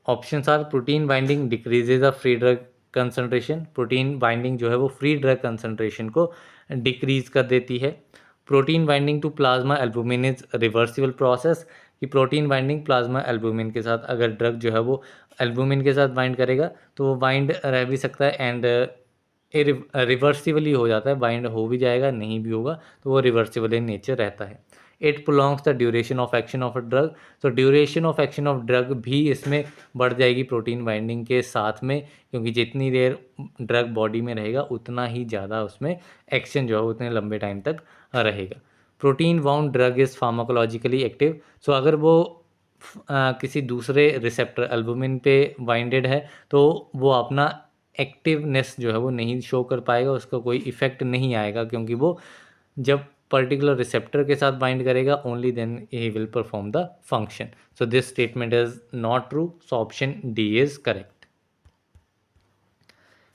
options are, protein binding decreases the free drug concentration. Protein binding जो है वो free drug concentration को डिक्रीज कर देती है. Protein binding to plasma albumin is reversible process. कि प्रोटीन बाइंडिंग प्लाज्मा एल्बुमिन के साथ, अगर ड्रग जो है वो एल्बुमिन के साथ बाइंड करेगा तो वो बाइंड रह भी सकता है एंड रिवर्सिबली हो जाता है. बाइंड हो भी जाएगा, नहीं भी होगा, तो वो रिवर्सिबल इन नेचर रहता है. It prolongs the duration of action of a drug. तो duration of action of drug भी इसमें बढ़ जाएगी प्रोटीन बाइंडिंग के साथ में, क्योंकि जितनी देर ड्रग बॉडी में रहेगा उतना ही ज़्यादा उसमें एक्शन जो है उतने लंबे टाइम तक रहेगा. Protein bound drug is pharmacologically active. So अगर वो किसी दूसरे रिसेप्टर एल्बुमिन पे बाइंडेड है तो वो अपना एक्टिवनेस जो है वो नहीं शो कर पाएगा, उसका कोई इफेक्ट नहीं आएगा, क्योंकि वो जब पर्टिकुलर रिसेप्टर के साथ बाइंड करेगा only then he will perform the function. So this statement is not true. So option D is correct.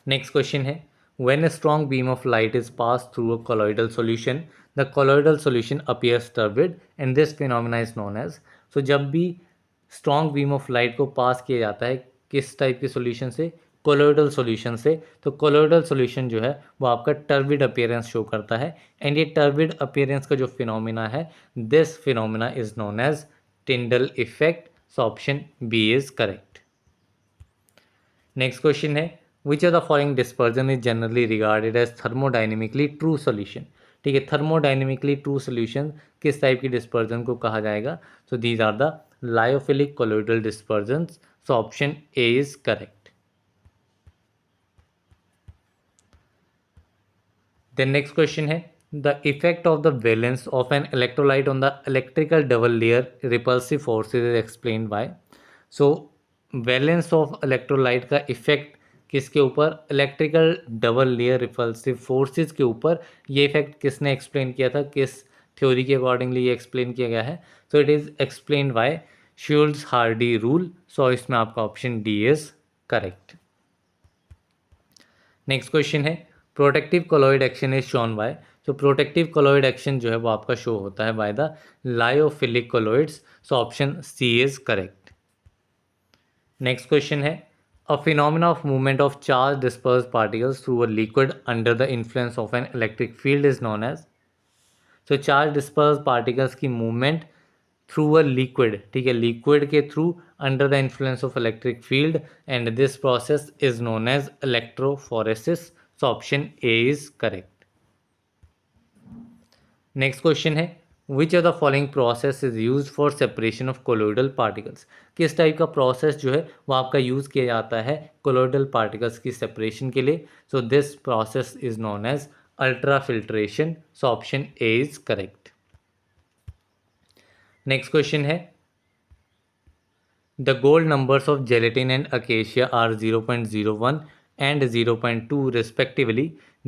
Next question है, when a strong beam of light is pass through a colloidal solution, the colloidal solution appears turbid and this phenomena is known as. So जब भी strong beam of light को पास किया जाता है किस type के solution से? कोलोइडल सॉल्यूशन से. तो कोलोइडल सॉल्यूशन जो है वो आपका टर्बिड अपीयरेंस शो करता है एंड ये टर्बिड अपीयरेंस का जो फिनोमेना है this phenomena is known as Tyndall effect. So option B is correct. Next question है, which of the following dispersion is generally regarded as thermodynamically true solution. ठीक है, thermodynamically true solution किस type की dispersion को कहा जाएगा? So these are the lyophilic colloidal dispersions. So option A is correct. Then next question है, the effect of the valence of an electrolyte on the electrical double layer repulsive forces is explained by. So valence of electrolyte का effect किसके ऊपर? Electrical double layer repulsive forces के ऊपर. ये effect किसने explain किया था, किस थ्योरी के अकॉर्डिंगली ये एक्सप्लेन किया गया है? So it is explain by Schulze Hardy rule. So इसमें आपका option D is correct. Next question है, protective colloid action is shown by. तो प्रोटेक्टिव कोलॉइड एक्शन जो है वो आपका शो होता है by the lyophilic colloids. So option C is correct. Next question है, a phenomena of movement of charge disperse particles through a liquid under the influence of an electric field is known as. So charge disperse particles की movement through a liquid, ठीक है, liquid के through under the influence of electric field and this process is known as electrophoresis. So option A is correct. Next question है, which of the following process is use for separation of colloidal particles, किस type का process जो है वो आपका use किया जाता है कोलोइडल पार्टिकल्स की सेपरेशन के लिए। So this process is known as ultra filtration. So option A is correct. Next question है the gold numbers of gelatin and acacia are 0.01 and 0.2 respectively.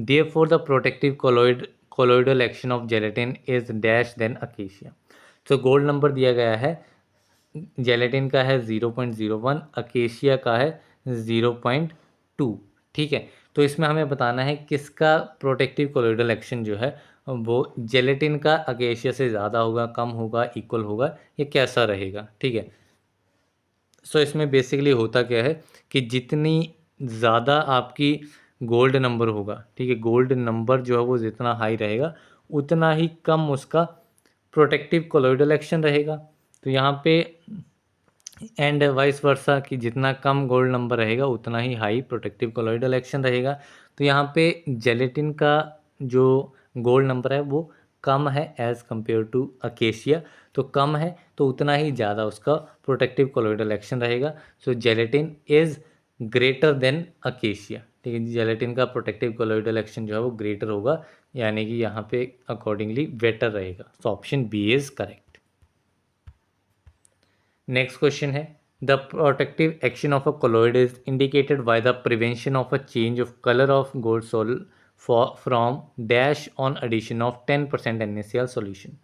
Therefore, the protective colloidal action of gelatin is dash than acacia. तो gold number दिया गया है, gelatin का है 0.01, acacia का है 0.2। ठीक है, तो इसमें हमें बताना है किसका प्रोटेक्टिव कोलोइडल एक्शन जो है वो जेलेटिन का अकेशिया से ज़्यादा होगा, कम होगा, इक्वल होगा, ये कैसा रहेगा। ठीक है, सो इसमें बेसिकली होता क्या है कि जितनी ज़्यादा आपकी गोल्ड नंबर होगा, ठीक है, गोल्ड नंबर जो है वो जितना हाई रहेगा उतना ही कम उसका प्रोटेक्टिव कोलोइडल एक्शन रहेगा। तो यहाँ पे एंड वाइस वर्सा कि जितना कम गोल्ड नंबर रहेगा उतना ही हाई प्रोटेक्टिव कोलोइडल एक्शन रहेगा। तो यहाँ पे जेलेटिन का जो गोल्ड नंबर है वो कम है एज़ कम्पेयर टू अकेशिया, तो कम है तो उतना ही ज़्यादा उसका प्रोटेक्टिव कोलोइडल एक्शन रहेगा। So gelatin is greater than acacia. ठीक है, जेलेटिन का प्रोटेक्टिव कोलोइडल एक्शन जो है वो ग्रेटर होगा, यानी कि यहाँ पे अकॉर्डिंगली बेटर रहेगा। So option B is correct. Next question है the protective action of a colloid is indicated by the prevention of a change of colour of gold sol from dash on addition of 10% NaCl solution.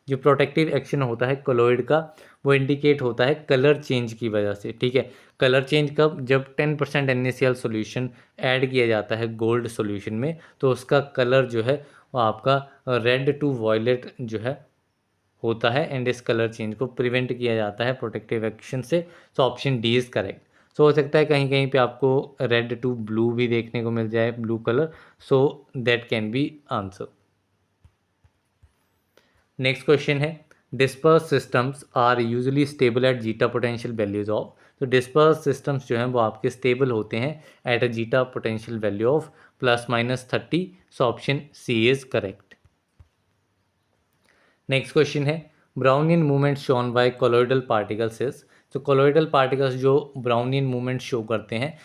जो protective action होता है colloid का वो indicate होता है colour change की वजह से। ठीक है, कलर चेंज कब, जब 10% NaCl सॉल्यूशन ऐड किया जाता है गोल्ड सॉल्यूशन में, तो उसका कलर जो है वो आपका रेड टू वॉयलेट जो है होता है, एंड इस कलर चेंज को प्रिवेंट किया जाता है प्रोटेक्टिव एक्शन से। So option D is correct. So हो सकता है कहीं कहीं पे आपको रेड टू ब्लू भी देखने को मिल जाए, blue colour, so that can be answer. Next question है disperse systems are usually stable at zeta potential values of. तो डिस्पर्स सिस्टम्स जो हैं वो आपके स्टेबल होते हैं at a zeta potential value of ±30। So option C is correct. Next question है Brownian movement shown by colloidal particles is. तो colloidal particles जो ब्राउनियन मूवमेंट शो करते हैं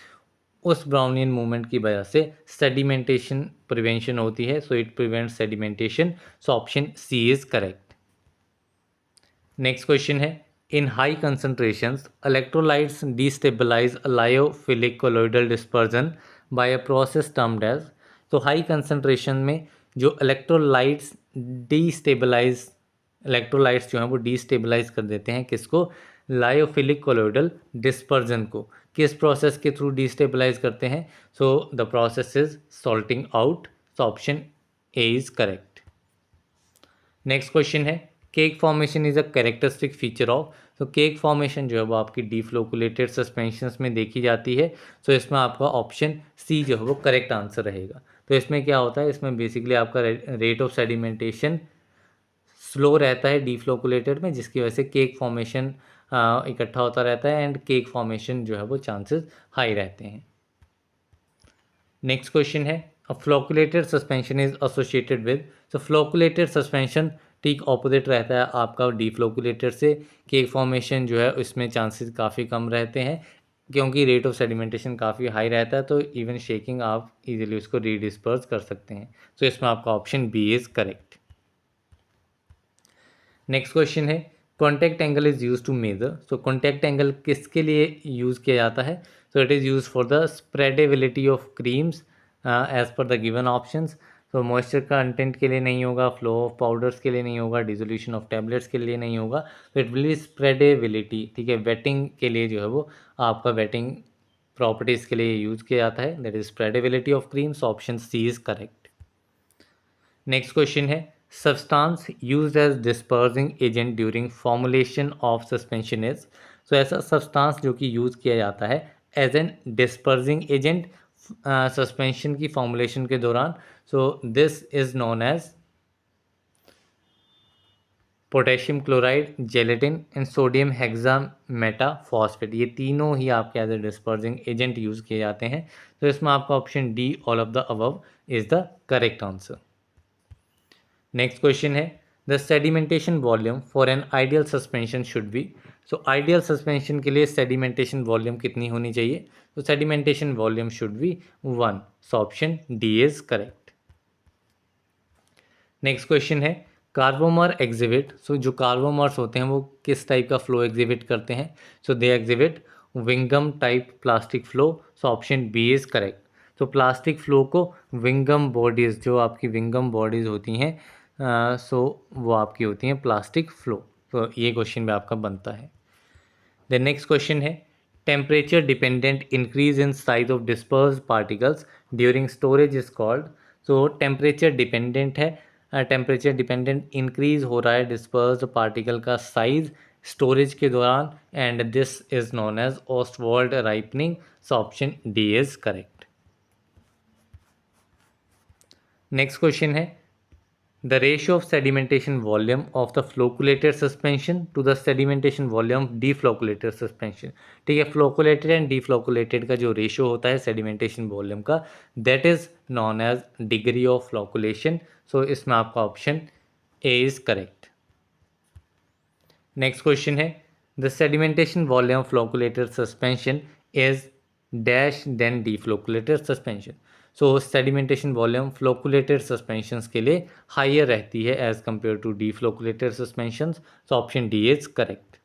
उस ब्राउनियन मूवमेंट की वजह से सेडिमेंटेशन प्रिवेंशन होती है। So it prevents sedimentation. So option C is correct. Next question है in high concentrations electrolytes destabilize lyophilic colloidal dispersion by a process termed as. तो हाई कंसंट्रेशन में जो इलेक्ट्रोलाइट्स डिस्टेबलाइज, इलेक्ट्रोलाइट्स जो हैं वो destabilise कर देते हैं किसको, लायोफिलिक कोलोइडल डिस्पर्जन को। किस प्रोसेस के थ्रू डिस्टेबलाइज करते हैं, so the process is salting out. So option A is correct. Next question है cake formation is a characteristic feature of. तो केक फॉर्मेशन जो है वो आपकी डीफ्लोकुलेटेड सस्पेंशंस में देखी जाती है। तो इसमें आपका ऑप्शन सी जो है वो करेक्ट आंसर रहेगा। तो इसमें क्या होता है, इसमें बेसिकली आपका रेट ऑफ सेडिमेंटेशन स्लो रहता है डीफ्लोकुलेटेड में, जिसकी वजह से केक फॉर्मेशन इकट्ठा होता रहता है एंड केक फॉर्मेशन जो है वो चांसेस हाई रहते हैं। नेक्स्ट क्वेश्चन है a flocculated suspension is associated with. तो फ्लोकुलेटेड सस्पेंशन ठीक ऑपोजिट रहता है आपका डीफ्लोकुलेटेड से। केक फॉर्मेशन जो है इसमें चांसेस काफ़ी कम रहते हैं क्योंकि रेट ऑफ सेडिमेंटेशन काफ़ी हाई रहता है, तो इवन शेकिंग आप इजीली उसको रीडिस्पर्स कर सकते हैं। तो इसमें आपका option B is correct. Next question है contact angle is use to measure. So contact angle किसके लिए यूज़ किया जाता है, so it is use for the spreadability of creams as per the given options. तो मॉइस्चर कंटेंट के लिए नहीं होगा, फ्लो ऑफ पाउडर्स के लिए नहीं होगा, डिसोल्यूशन ऑफ टैबलेट्स के लिए नहीं होगा, तो इट विल बी स्प्रेडेबिलिटी। ठीक है, वेटिंग के लिए जो है वो आपका वेटिंग प्रॉपर्टीज़ के लिए यूज़ किया जाता है, that is spreadability of creams. Option C is correct. Next question है substance used as dispersing agent during formulation of suspension is. So ऐसा सब्सटेंस जो कि यूज़ किया जाता है as an dispersing agent suspension की फॉर्मुलेशन के दौरान, so this is known as potassium chloride, gelatin and sodium hexametaphosphate. ये तीनों ही आपके as a dispersing agent use किए जाते हैं। तो इसमें आपका option D all of the above is the correct answer. Next question है the sedimentation volume for an ideal suspension should be. So ideal suspension के लिए सेडिमेंटेशन वॉल्यूम कितनी होनी चाहिए? तो sedimentation volume should be 1। So option D is correct. Next question है carbomer exhibit. सो जो कार्बोमर्स होते हैं वो किस टाइप का फ्लो एग्जिबिट करते हैं? सो दे एग्जिबिट विंगम type plastic flow. So option B is correct. तो प्लास्टिक फ्लो को विंगम बॉडीज़, जो आपकी विंगम बॉडीज़ होती हैं, सो वो आपकी होती हैं प्लास्टिक फ्लो। तो ये क्वेश्चन भी आपका बनता है। द नेक्स्ट क्वेश्चन है temperature dependent increase in size of disperse particles during storage is called. So temperature dependent है, टेम्परेचर डिपेंडेंट इंक्रीज हो रहा है डिस्पर्स पार्टिकल का साइज स्टोरेज के दौरान, and this is known as Ostwald ripening. So option D is correct. Next question है the ratio of sedimentation volume of the flocculated suspension to the sedimentation volume deflocculated suspension. ठीक है, flocculated and डीफ्लोकुलेटेड का जो ratio होता है sedimentation volume का, that is known as degree of flocculation. So इसमें आपका option A is correct. Next question है the sedimentation volume flocculated suspension is dash than deflocculated suspension. So sedimentation volume flocculated suspensions के लिए higher रहती है as compare to deflocculated suspensions. So option D is correct.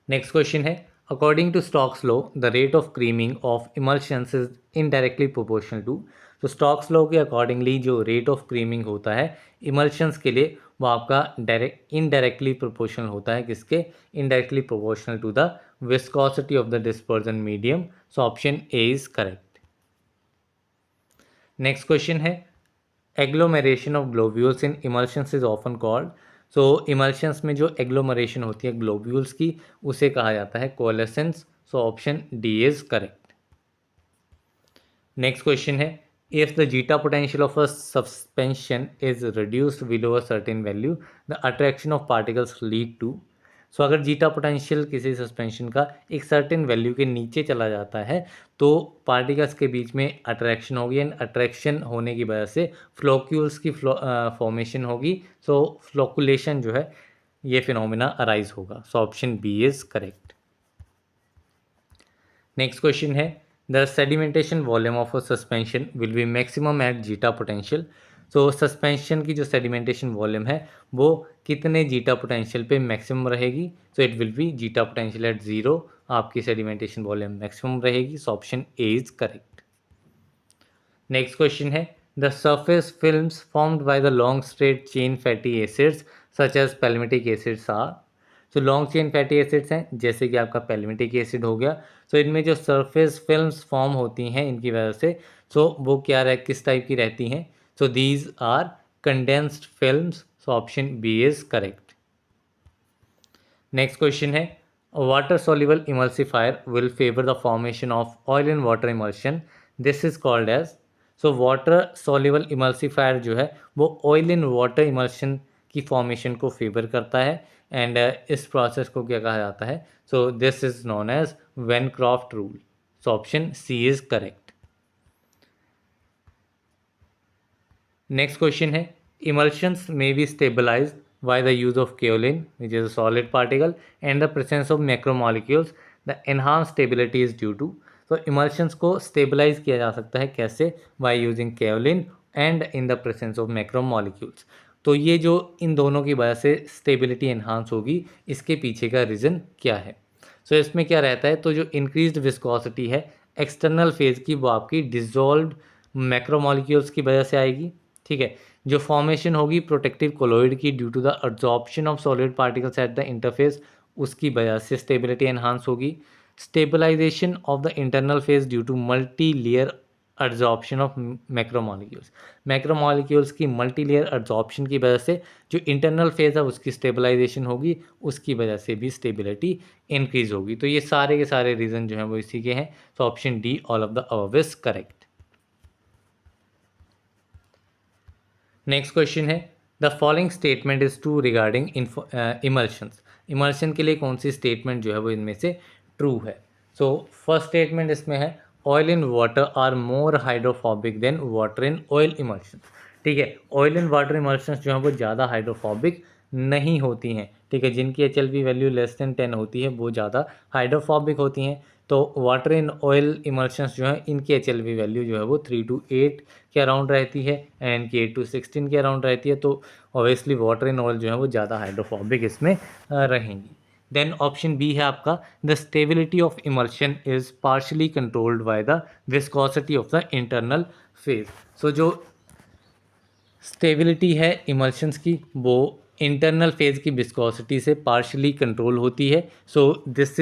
Next question है according to Stokes law the rate of creaming of emulsions is indirectly proportional to. तो Stokes law के accordingly जो rate of creaming होता है emulsions के लिए वो आपका इनडायरेक्टली प्रोपोर्शनल होता है। किसके? Indirectly proportional to the viscosity of the dispersion medium. So option A is correct. Next question है agglomeration of globules in emulsions is often called. So emulsions में जो एग्लोमरेशन होती है ग्लोब्यूल्स की, उसे कहा जाता है coalescence. So option D is correct. Next question है if the zeta potential of a suspension is reduced below a certain value the attraction of particles lead to. So अगर जीटा पोटेंशियल किसी suspension का एक certain value के नीचे चला जाता है तो पार्टिकल्स के बीच में अट्रैक्शन होगी, एंड अट्रैक्शन होने की वजह से फ्लोक्यूल्स की फॉर्मेशन होगी। सो फ्लोकुलेशन जो है ये फिनोमिना अराइज होगा। So option B is correct. Next question है the sedimentation volume of a suspension will be maximum at zeta potential. So suspension की जो सेडिमेंटेशन वॉल्यूम है वो कितने जीटा पोटेंशियल पे मैक्सिमम रहेगी? So it will be zeta potential at 0 आपकी sedimentation volume maximum रहेगी। So option A is correct. Next question है the surface films formed by the long straight chain fatty acids such as palmitic acids are. तो long chain fatty acids हैं जैसे कि आपका पैल्मिटिक acid हो गया। तो इनमें जो सरफेस फिल्म्स फॉर्म होती हैं इनकी वजह से, सो वो क्या किस टाइप की रहती हैं? So these are condensed films. So option B is correct. Next question है water soluble emulsifier will favor the formation of oil in water emulsion. This is called as। So water soluble emulsifier जो है वो oil in water emulsion की formation को favour करता है, and इस process को क्या कहा जाता है? So this is known as Bancroft rule. So option C is correct. Next question है emulsions may be stabilized by the use of kaolin, which is a solid particle, and the presence of macromolecules. The enhanced stability is due to। तो emulsions को stabilize किया जा सकता है कैसे? by using kaolin and in the presence of macromolecules। तो ये जो इन दोनों की वजह से स्टेबिलिटी एनहांस होगी, इसके पीछे का रीज़न क्या है? सो इसमें क्या रहता है, तो जो इंक्रीज्ड विस्कोसिटी है एक्सटर्नल फेज की वो आपकी डिजोल्व्ड मैक्रोमोलिक्यूल्स की वजह से आएगी। ठीक है, जो फॉर्मेशन होगी प्रोटेक्टिव कोलोइड की due to the absorption of solid particles at the interface, उसकी वजह से स्टेबिलिटी एनहांस होगी। Stabilization of the internal phase due to multi layer adsorption of macromolecules की मल्टी लेयर एड्जॉर्प्शन की वजह से जो इंटरनल फेज है उसकी स्टेबलाइजेशन होगी, उसकी वजह से भी स्टेबिलिटी इंक्रीज होगी। तो ये सारे के सारे रीज़न जो हैं वो इसी के हैं। तो option D all of the above is correct. Next question है the following statement is true regarding emulsions. Emulsion के लिए कौन सी स्टेटमेंट जो है वो इनमें से ट्रू है? सो फर्स्ट स्टेटमेंट इसमें है oil in water are more hydrophobic than water in oil emulsion. ठीक है। ऑयल एंड वाटर इमल्शंस जो हैं वो ज़्यादा हाइड्रोफोबिक नहीं होती हैं, ठीक है। जिनकी HLV वैल्यू लेस देन 10 होती है वो ज़्यादा हाइड्रोफोबिक होती हैं। तो वाटर इन ऑयल इमल्शंस जो हैं इनकी HLV वैल्यू जो है वो 3 to 8 के अराउंड रहती है एंड इनकी 8 to 16 के अराउंड रहती है। तो ऑब्वियसली वाटर इन ऑयल जो है वो ज़्यादा हाइड्रोफोबिक इसमें रहेंगी। देन ऑप्शन बी है आपका, the stability of emulsion is partially controlled by the viscosity of the internal phase. So जो स्टेबिलिटी है इमल्शंस की वो इंटरनल फेज की विस्कोसिटी से पार्शली कंट्रोल होती है। So this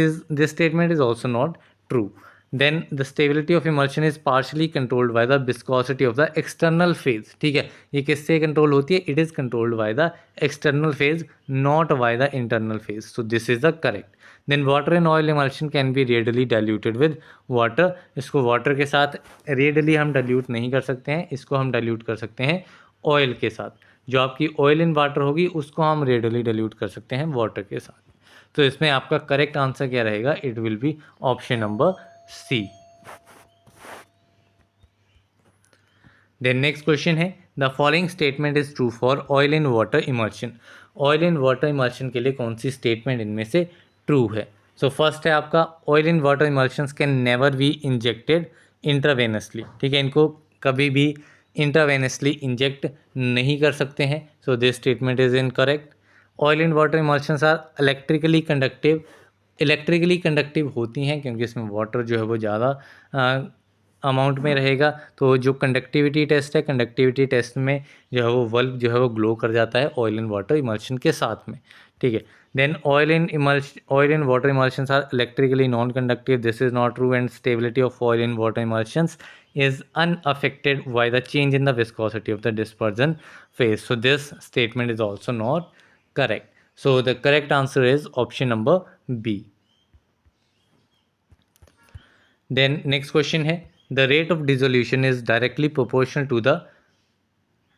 statement is also not true. Then the stability of emulsion is partially controlled by the viscosity of the external phase. ठीक है, ये किससे कंट्रोल होती है? It is controlled by the external phase, not by the internal phase. So this is the correct. Then water in oil emulsion can be readily diluted with water. इसको water के साथ readily हम dilute नहीं कर सकते हैं, इसको हम डाइल्यूट कर सकते हैं ऑयल के साथ। जो आपकी ऑयल इन वाटर होगी उसको हम रेडली डाइल्यूट कर सकते हैं वाटर के साथ। तो इसमें आपका करेक्ट आंसर क्या रहेगा? It will be option number C. Then next question है, the following statement is true for oil in water emulsion. Oil in water emulsion के लिए कौन सी स्टेटमेंट इनमें से ट्रू है? सो फर्स्ट है आपका, oil in water emulsions can never be injected intravenously. ठीक है, इनको कभी भी इंट्रावेनसली इंजेक्ट नहीं कर सकते हैं। So this statement is incorrect. Oil in water emulsions are electrically conductive. Electrically conductive होती हैं क्योंकि इसमें वाटर जो है वो ज़्यादा अमाउंट में रहेगा। तो जो कंडक्टिविटी टेस्ट है, कंडक्टिविटी टेस्ट में जो है वो बल्ब जो है वो ग्लो कर जाता है ऑयल इन वाटर इमल्शन के साथ में। ठीक है। Then oil in water emulsions are electrically non conductive. This is not true and stability of oil in water emulsions is unaffected by the change in the viscosity of the dispersion phase. So this statement is also not correct. So the correct answer is option number B. Then next question है, the rate of dissolution is directly proportional to the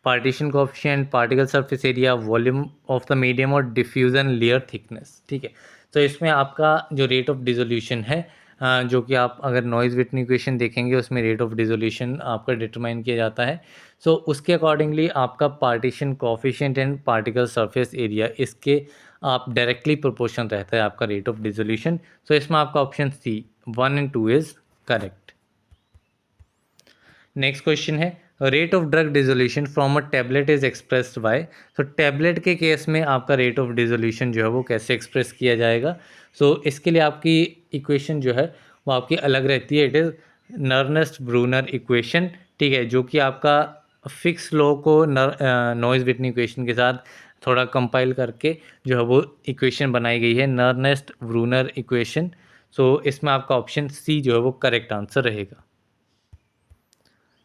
partition coefficient, particle surface area, volume of the medium और diffusion layer thickness. ठीक है, तो इसमें आपका जो rate of dissolution है, जो कि आप अगर नॉइज़ व्हिटनी इक्वेशन देखेंगे उसमें रेट ऑफ डिसोल्यूशन आपका डिटरमाइन किया जाता है। सो उसके अकॉर्डिंगली आपका partition coefficient and particle surface area इसके आप डायरेक्टली प्रोपोर्शन रहता है आपका रेट ऑफ डिसोल्यूशन। सो इसमें आपका option C 1 and 2 is correct. Next question है, rate of drug dissolution from a tablet is expressed by. तो टैबलेट के केस में आपका रेट ऑफ डिसोल्यूशन जो है वो कैसे एक्सप्रेस किया जाएगा? सो इसके लिए आपकी इक्वेशन जो है वो आपकी अलग रहती है। It is Nernst Brunner equation. ठीक है, जो कि आपका फिक्स लॉ को नॉइज़ व्हिटनी इक्वेशन के साथ थोड़ा कंपाइल करके जो है वो इक्वेशन बनाई गई है, नर्नेस्ट ब्रूनर इक्वेशन। सो इसमें आपका ऑप्शन सी जो है वो करेक्ट आंसर रहेगा।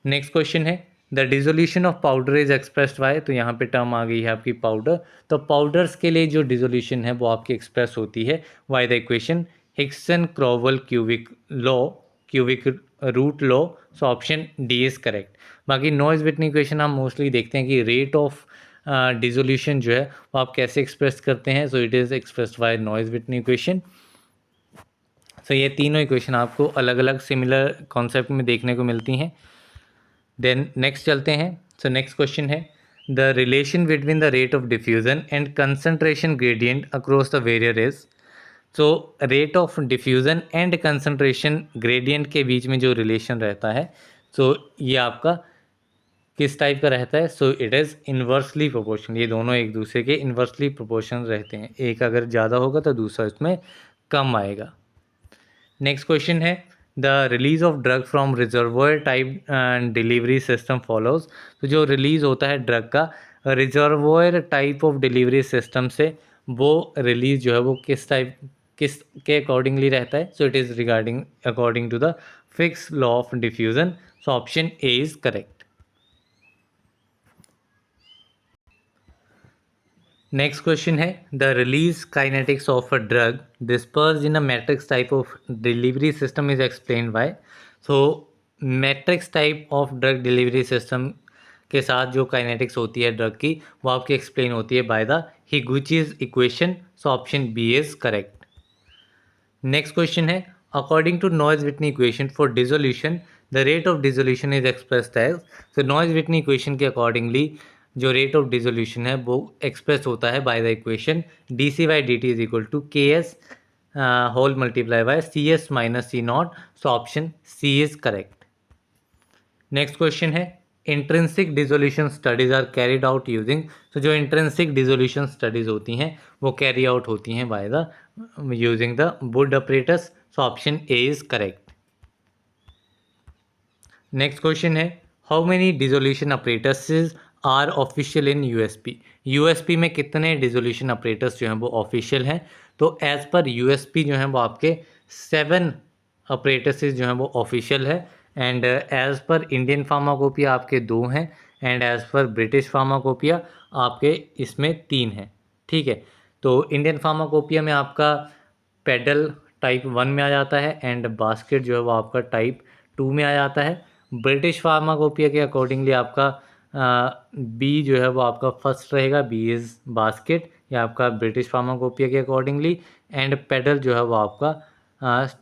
नेक्स्ट क्वेश्चन है, the dissolution of powder is expressed by. तो यहाँ पे टर्म आ गई है आपकी पाउडर। तो पाउडर्स के लिए जो डिसोल्यूशन है वो आपकी एक्सप्रेस होती है by the equation Hixson Crowell cubic law, cubic root law. So option D is correct. बाकी नॉइज़ व्हिटनी इक्वेशन हम मोस्टली देखते हैं कि रेट ऑफ डिसोल्यूशन जो है वो आप कैसे एक्सप्रेस करते हैं। So it is expressed by Noyes Whitney equation. So ये तीनों इक्वेशन आपको अलग अलग सिमिलर कॉन्सेप्ट में देखने को मिलती हैं। देन नेक्स्ट चलते हैं। सो नेक्स्ट क्वेश्चन है, the relation between the rate of diffusion and concentration gradient across the barrier is. So rate of diffusion and concentration gradient के बीच में जो रिलेशन रहता है, सो ये आपका किस टाइप का रहता है? So it is inversely proportional. ये दोनों एक दूसरे के इन्वर्सली प्रोपोर्शनल रहते हैं। एक अगर ज़्यादा होगा तो दूसरा इसमें कम आएगा। नेक्स्ट क्वेश्चन है, the release of drug from reservoir type and delivery system follows. तो जो रिलीज होता है ड्रग का reservoir type of delivery system से, वो रिलीज जो है वो किस के अकॉर्डिंगली रहता है? So it is regarding according to the Fick's law of diffusion. So option A is correct. Next question है, the release kinetics of a drug disperse in a matrix type of delivery system is explain by. So matrix type of drug delivery system के साथ जो kinetics होती है drug की, वो आपकी explain होती है by the Higuchi's equation. So option B is correct. Next question है, according to Noyes Whitney equation for dissolution the rate of dissolution is expressed as, तो नॉइज व्हिटनी इक्वेशन के अकॉर्डिंगली जो rate of dissolution है वो express होता है by the equation D C by D T is equal to K S whole multiply by C S minus C naught. So option C is correct. Next question है intrinsic dissolution studies are carried out using, तो जो intrinsic dissolution studies होती हैं वो carry out होती हैं by the using the Wood apparatus. So option A is correct. Next question है how many dissolution apparatuses are official in USP, USP में कितने डिसोल्यूशन अपरेटस जो हैं वो ऑफिशियल हैं। तो एज पर यूएसपी जो हैं वो आपके 7 अपरेटसेस जो हैं वो ऑफिशियल है, and as per Indian pharmacopoeia आपके 2 हैं, and as per British pharmacopoeia आपके इसमें 3 हैं। ठीक है, तो इंडियन फार्माकोपिया में आपका पेडल टाइप 1 में आ जाता है, एंड बास्केट जो है वो आपका टाइप 2 में आ जाता है। ब्रिटिश फार्माकोपिया के अकॉर्डिंगली आपका बी जो है वो आपका फर्स्ट रहेगा, बी इज़ बास्केट, या आपका ब्रिटिश फार्माकोपिया के अकॉर्डिंगली, एंड पेडल जो है वो आपका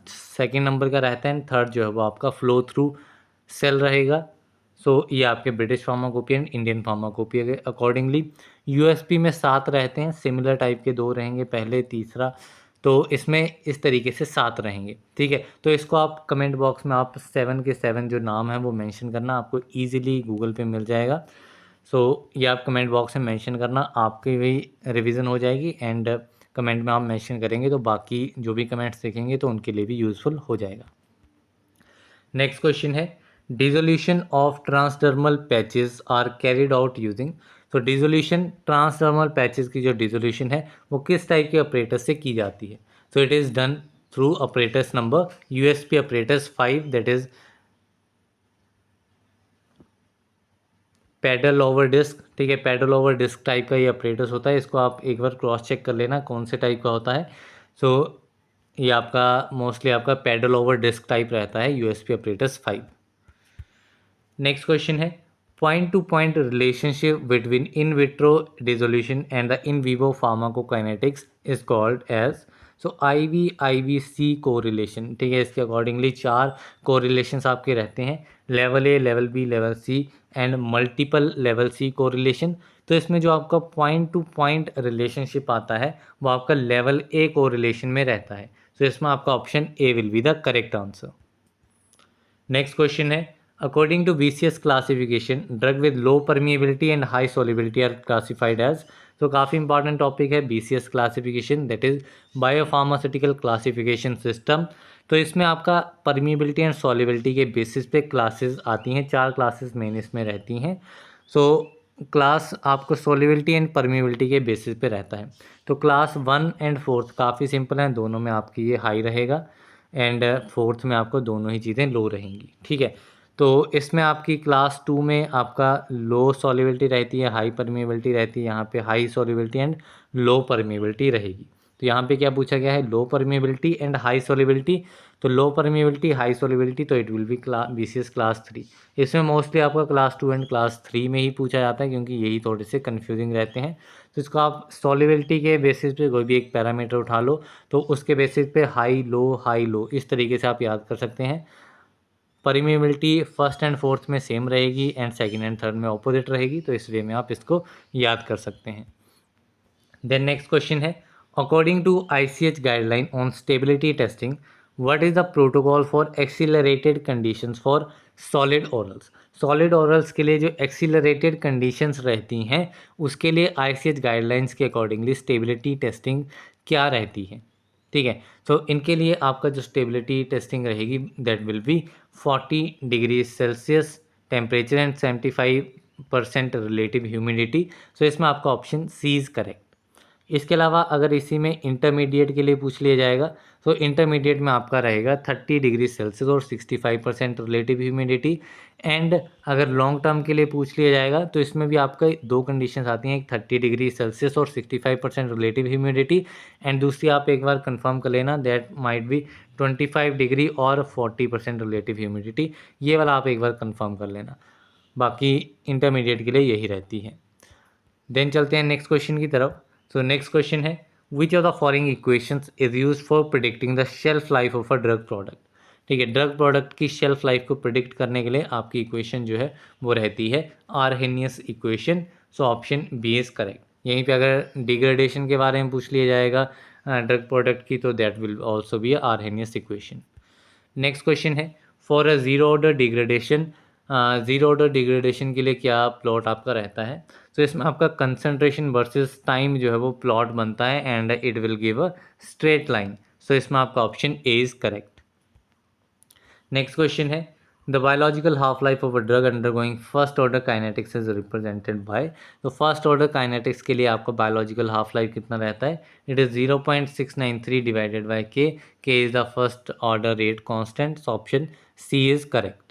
सेकेंड नंबर का रहता है, एंड थर्ड जो है वो आपका फ्लो थ्रू सेल रहेगा। सो ये आपके British pharmacopoeia and Indian pharmacopoeia के अकॉर्डिंगली। यूएसपी में 7 रहते हैं, सिमिलर टाइप के 2 रहेंगे, पहले तीसरा, तो इसमें इस तरीके से 7 रहेंगे। ठीक है, तो इसको आप कमेंट बॉक्स में आप 7 के 7 जो नाम है वो मेंशन करना, आपको इजीली गूगल पे मिल जाएगा। सो ये आप कमेंट बॉक्स में मेंशन करना, आपकी भी रिवीजन हो जाएगी, एंड कमेंट में आप मेंशन करेंगे तो बाकी जो भी कमेंट्स देखेंगे तो उनके लिए भी यूज़फुल हो जाएगा। नेक्स्ट क्वेश्चन है dissolution of transdermal patches are carried out using, तो डिसोल्यूशन ट्रांसडर्मल पैचेस की जो डिसोल्यूशन है वो किस टाइप के ऑपरेटर से की जाती है। So it is done through operators number USP operators 5, that is paddle over disk. ठीक है, पैडल ओवर डिस्क टाइप का ये ऑपरेटर्स होता है, इसको आप एक बार क्रॉस चेक कर लेना कौन से टाइप का होता है। सो ये आपका मोस्टली आपका पैडल ओवर डिस्क टाइप रहता है यूएसपी ऑपरेटर्स 5। नेक्स्ट क्वेश्चन है point to point relationship between in vitro dissolution and the in vivo pharmacokinetics is called as, so IVIVC correlation. ठीक है, इसके अकॉर्डिंगली 4 कोरिलेशंस आपके रहते हैं, level A, level B, level C and multiple level C correlation. तो इसमें जो आपका पॉइंट टू पॉइंट रिलेशनशिप आता है वो आपका लेवल ए कोरिलेशन में रहता है। तो इसमें आपका option A will be the correct answer. Next question है according to BCS classification drug with low permeability and high solubility are classified as, तो काफ़ी इंपॉर्टेंट टॉपिक है BCS classification, that is biopharmaceutical classification system. तो इसमें आपका permeability and solubility के basis पे classes आती हैं, 4 क्लासेस मेन इसमें रहती हैं। सो क्लास आपको सॉल्युबिलिटी एंड परमिएबिलिटी के बेसिस पे रहता है। तो क्लास 1 एंड 4 काफ़ी सिंपल हैं, दोनों में आपकी ये हाई रहेगा, एंड 4th में आपको दोनों ही चीज़ें लो रहेंगी। ठीक है, तो इसमें आपकी क्लास 2 में आपका लो सॉल्युबिलिटी रहती है, हाई परमिएबिलिटी रहती है, यहाँ पे high solubility and low permeability रहेगी। तो यहाँ पे क्या पूछा गया है, लो परमिएबिलिटी एंड हाई सॉल्युबिलिटी। तो लो परमिएबिलिटी हाई सॉल्युबिलिटी, तो it will B BCS class 3। इसमें मोस्टली आपका क्लास 2 एंड क्लास 3 में ही पूछा जाता है, क्योंकि यही थोड़े से कन्फ्यूजिंग रहते हैं। तो इसको आप सॉल्युबिलिटी के बेसिस पे कोई भी एक पैरामीटर उठा लो, तो उसके बेसिस पे हाई लो इस तरीके से आप याद कर सकते हैं। परमिएबिलिटी फर्स्ट एंड फोर्थ में सेम रहेगी, एंड सेकंड एंड थर्ड में ऑपोजिट रहेगी, तो इस वे में आप इसको याद कर सकते हैं। देन नेक्स्ट क्वेश्चन है according to ICH guideline on stability testing what is the protocol for accelerated conditions for solid orals. Solid orals के लिए जो एक्सीलरेटेड कंडीशंस रहती हैं उसके लिए ICH गाइडलाइंस के अकॉर्डिंगली स्टेबिलिटी टेस्टिंग क्या रहती है। ठीक है, तो इनके लिए आपका जो स्टेबिलिटी टेस्टिंग रहेगी that will be 40 degree Celsius temperature and 75% relative humidity. So इसमें आपका ऑप्शन सी इज़ करेक्ट। इसके अलावा अगर इसी में इंटरमीडिएट के लिए पूछ लिया जाएगा तो इंटरमीडिएट में आपका रहेगा 30 डिग्री सेल्सियस और 65% रिलेटिव ह्यूमिडिटी। एंड अगर लॉन्ग टर्म के लिए पूछ लिया जाएगा तो इसमें भी आपका 2 कंडीशंस आती हैं, एक 30 डिग्री सेल्सियस और 65% रिलेटिव ह्यूमिडिटी, एंड दूसरी आप एक बार कंफर्म कर लेना दैट माइट बी 25 डिग्री और 40% रिलेटिव ह्यूमिडिटी। ये वाला आप एक बार कंफर्म कर लेना, बाकी इंटरमीडिएट के लिए यही रहती है। देन चलते हैं नेक्स्ट क्वेश्चन की तरफ। सो नेक्स्ट क्वेश्चन है which of the following equations is used for predicting the shelf life of a drug product. ठीक है। ड्रग प्रोडक्ट की शेल्फ लाइफ को प्रिडिक्ट करने के लिए आपकी इक्वेशन जो है वो रहती है Arrhenius equation. So option B is correct. यहीं पे अगर डिग्रेडेशन के बारे में पूछ लिया जाएगा ड्रग प्रोडक्ट की, तो that will also be Arrhenius equation. Next question है, for a zero order degradation, zero order degradation के लिए क्या प्लॉट आपका रहता है? तो इसमें आपका कंसंट्रेशन वर्सेस टाइम जो है वो प्लॉट बनता है and it will give a straight line. So इसमें आपका option A is correct. Next question है, the biological half life of a drug undergoing first order kinetics is represented by. तो first order kinetics के लिए आपका biological half life कितना रहता है? It is 0.693 divided by K is the first order rate constant. Option C is correct.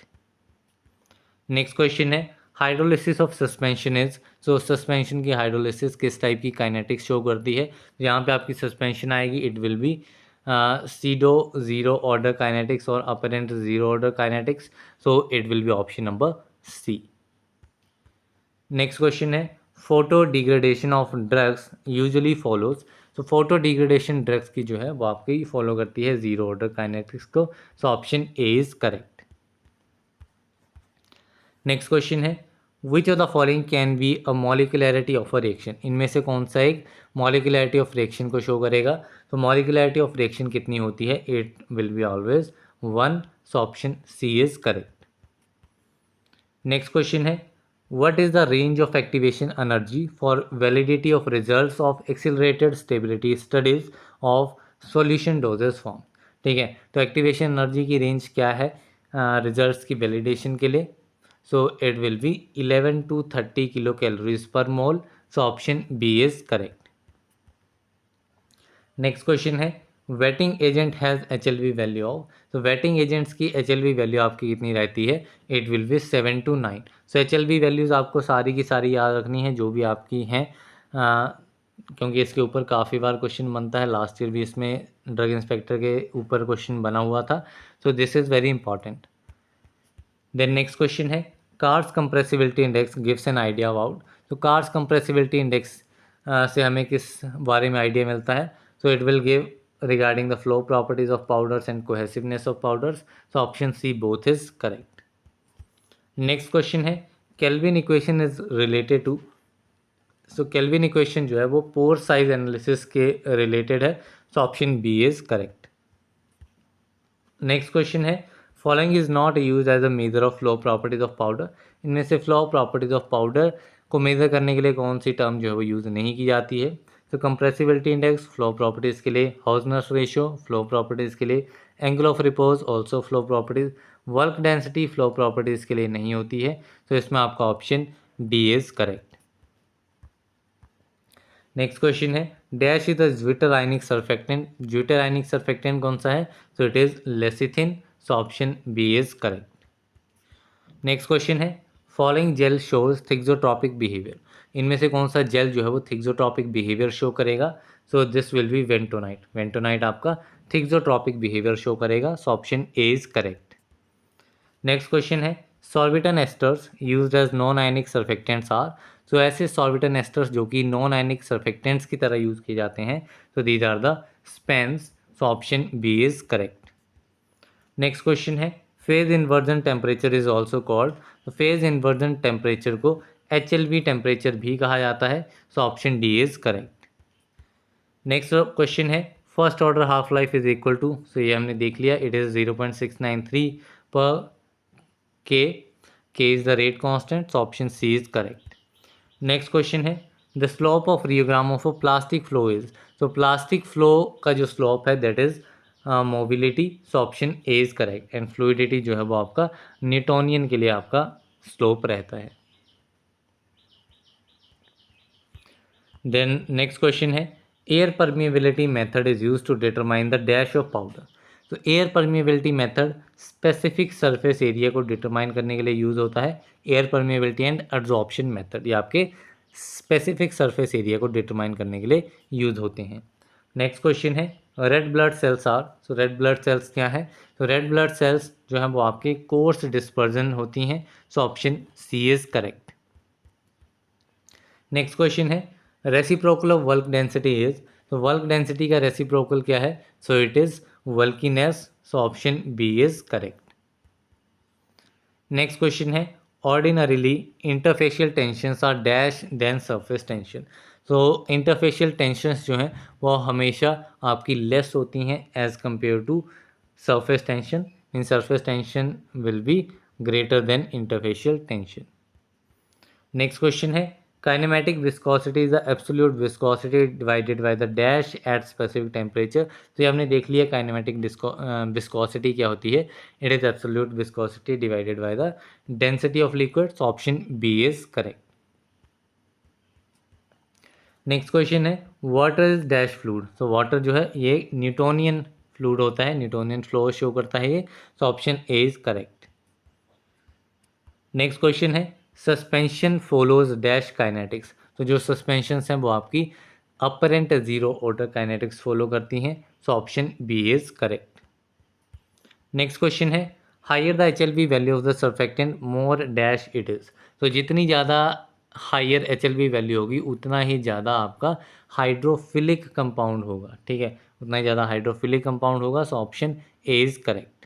Next question है, hydrolysis of suspension is. So suspension की hydrolysis किस टाइप की काइनेटिक्स शो करती है? यहाँ पे आपकी सस्पेंशन आएगी, it will be pseudo zero order kinetics और apparent zero order kinetics. So it will be option number C. Next question है, photo degradation of drugs usually follows. तो फोटो डिग्रेडेशन ड्रग्स की जो है वो आपकी फॉलो करती है ज़ीरो ऑर्डर काइनेटिक्स को। So option A is correct. Next question है, which of the following can be a molecularity of a reaction. इनमें से कौन सा एक मॉलिकुलैरिटी ऑफ रिएक्शन को शो करेगा? तो मॉलिकुलैरिटी ऑफ रिएक्शन कितनी होती है? It will be always 1। So option C is correct. Next question है, what is the range of activation energy for validity of results of accelerated stability studies of solution doses form. ठीक है, तो activation energy की range क्या है results की validation के लिए? So it will be 11 to 30 kilocalories per mole. So option B is correct. Next question है, wetting agent has HLV value of. तो वेटिंग एजेंट्स की HLV वैल्यू आपकी कितनी रहती है? It will be 7 to 9। So HLV values आपको सारी की सारी याद रखनी है जो भी आपकी हैं, क्योंकि इसके ऊपर काफ़ी बार क्वेश्चन बनता है। लास्ट ईयर भी इसमें ड्रग इंस्पेक्टर के ऊपर क्वेश्चन बना हुआ था। So this is very important. Then next question है, Carr's compressibility index gives an idea about. तो कार्स कंप्रेसिबिलिटी इंडेक्स से हमें किस बारे में आइडिया मिलता है? So it will give regarding the flow properties of powders and cohesiveness of powders. So option C both is correct. Next question है, Kelvin equation is related to. So Kelvin equation जो है वो pore size analysis के related है। So option B is correct. Next question है, following is not use as a measure of flow properties of powder. इनमें से flow properties of powder को measure करने के लिए कौन सी टर्म जो है वो यूज़ नहीं की जाती है? तो कंप्रेसिबिलिटी इंडेक्स फ्लो प्रॉपर्टीज़ के लिए, हाउसनर्स रेशियो फ्लो प्रॉपर्टीज़ के लिए, angle of repose also flow properties, work density flow properties के लिए नहीं होती है। तो इसमें आपका option D is correct. Next question है, dash is the zwitter ionic surfactant. Zwitter ionic surfactant कौन सा है? So it is lecithin. So option B is correct. Next question है, following gel shows thixotropic behaviour. इनमें से कौन सा jail जो है वो थिक्सोट्रॉपिक बिहेवियर शो करेगा? So this will be bentonite. Bentonite आपका थिक्सोट्रॉपिक बिहेवियर शो करेगा। So option A is correct. Next question है, sorbitan esters used as non ionic surfactants are. So ऐसे सॉर्बिटन एस्टर्स जो कि नॉन आयनिक सर्फेक्टेंट्स की तरह use किए जाते हैं, तो these are the Spans. So option B is correct. Next question है, phase inversion temperature is also called. तो फेज इन्वर्जन टेम्परेचर को HLV टेम्परेचर भी कहा जाता है। So option D is correct. Next question है, first order half life is equal to. So ये हमने देख लिया, इट इज़ 0.693 पर K is the rate constant. So option C is correct. Next question है, the slope of rheogram of a plastic flow is. तो plastic flow का जो slope है that is mobility. So option A is correct. And fluidity जो है वो आपका Newtonian के लिए आपका स्लोप रहता है। देन नेक्स्ट क्वेश्चन है, air permeability method is use to determine the dash of powder. तो air permeability method specific surface area को डिटरमाइन करने के लिए यूज़ होता है। Air permeability and adsorption method ये आपके स्पेसिफिक सरफेस एरिया को डिटरमाइन करने के लिए यूज़ होते हैं। नेक्स्ट क्वेश्चन है, red blood cells are. So red blood cells क्या है? तो रेड ब्लड सेल्स जो है वो आपके कोर्स डिस्पर्जन होती हैं। So option C is correct. Next question है, reciprocal of work density is. तो वर्क डेंसिटी का रेसिप्रोकल क्या है? So it is workiness. So option B is correct. Next question है ordinarily interfacial tensions are dash than surface tension. तो interfacial tensions जो हैं वो हमेशा आपकी लेस होती हैं as compare to surface tension. In surface tension will be greater than interfacial tension. Next question है kinematic viscosity is the absolute viscosity divided by the dash at specific temperature. तो ये हमने देख लिया काइनेमेटिक विस्कोसिटी क्या होती है। It is absolute viscosity divided by the density of liquid. So option B is correct. Next question है water is dash fluid. तो वाटर जो है ये न्यूटोनियन फ्लूइड होता है, न्यूटोनियन फ्लो शो करता है ये। So option A is correct. Next question है सस्पेंशन फॉलोज डैश काइनेटिक्स। तो जो सस्पेंशंस हैं वो आपकी apparent zero order kinetics follow करती हैं। So option B is correct. Next question है higher the HLB value of the surfactant more dash it is. तो जितनी ज़्यादा हायर HLB वैल्यू होगी उतना ही ज़्यादा आपका हाइड्रोफिलिक कंपाउंड होगा, ठीक है, उतना ही ज़्यादा हाइड्रोफिलिक कंपाउंड होगा। So option A is correct.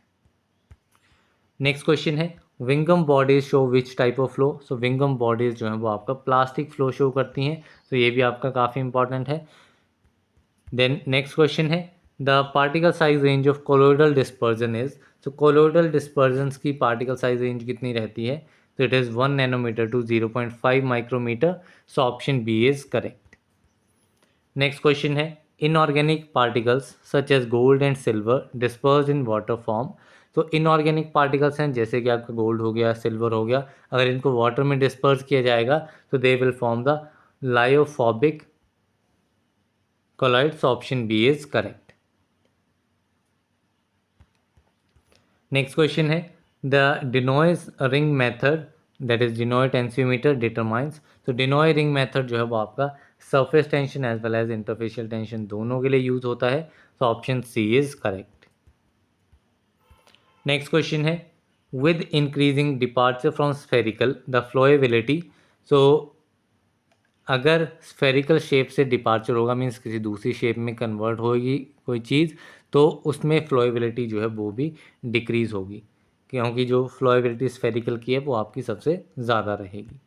Next question है विंगम bodies show which type of flow. So विंगम बॉडीज जो है वो आपका प्लास्टिक फ्लो शो करती हैं। तो ये भी आपका काफ़ी इंपॉर्टेंट है। देन नेक्स्ट क्वेश्चन है the particle size range of colloidal dispersion is. तो कोलोइडल डिस्पर्जन की पार्टिकल साइज रेंज कितनी रहती है। तो it is 1 nanometer to 0.5 micrometer. So option B is correct. Next question है inorganic particles such as gold and silver disperse in water form. तो inorganic particles हैं जैसे कि आपका गोल्ड हो गया, सिल्वर हो गया, अगर इनको वाटर में डिस्पर्स किया जाएगा तो they will form the lyophobic colloids. Option B is correct. Next question है the du Nouy's ring method that is du Nouy tensiometer determines. तो डिनॉय रिंग मेथड जो है वो आपका surface tension as well as interfacial tension दोनों के लिए use होता है। तो option C is correct. Next question है with increasing departure from spherical the flowability. So अगर स्फेरिकल शेप से डिपार्चर होगा मीन्स किसी दूसरी शेप में कन्वर्ट होगी कोई चीज़, तो उसमें फ्लोएबिलिटी जो है वो भी डिक्रीज़ होगी, क्योंकि जो फ्लोएबिलिटी स्फेरिकल की है वो आपकी सबसे ज़्यादा रहेगी।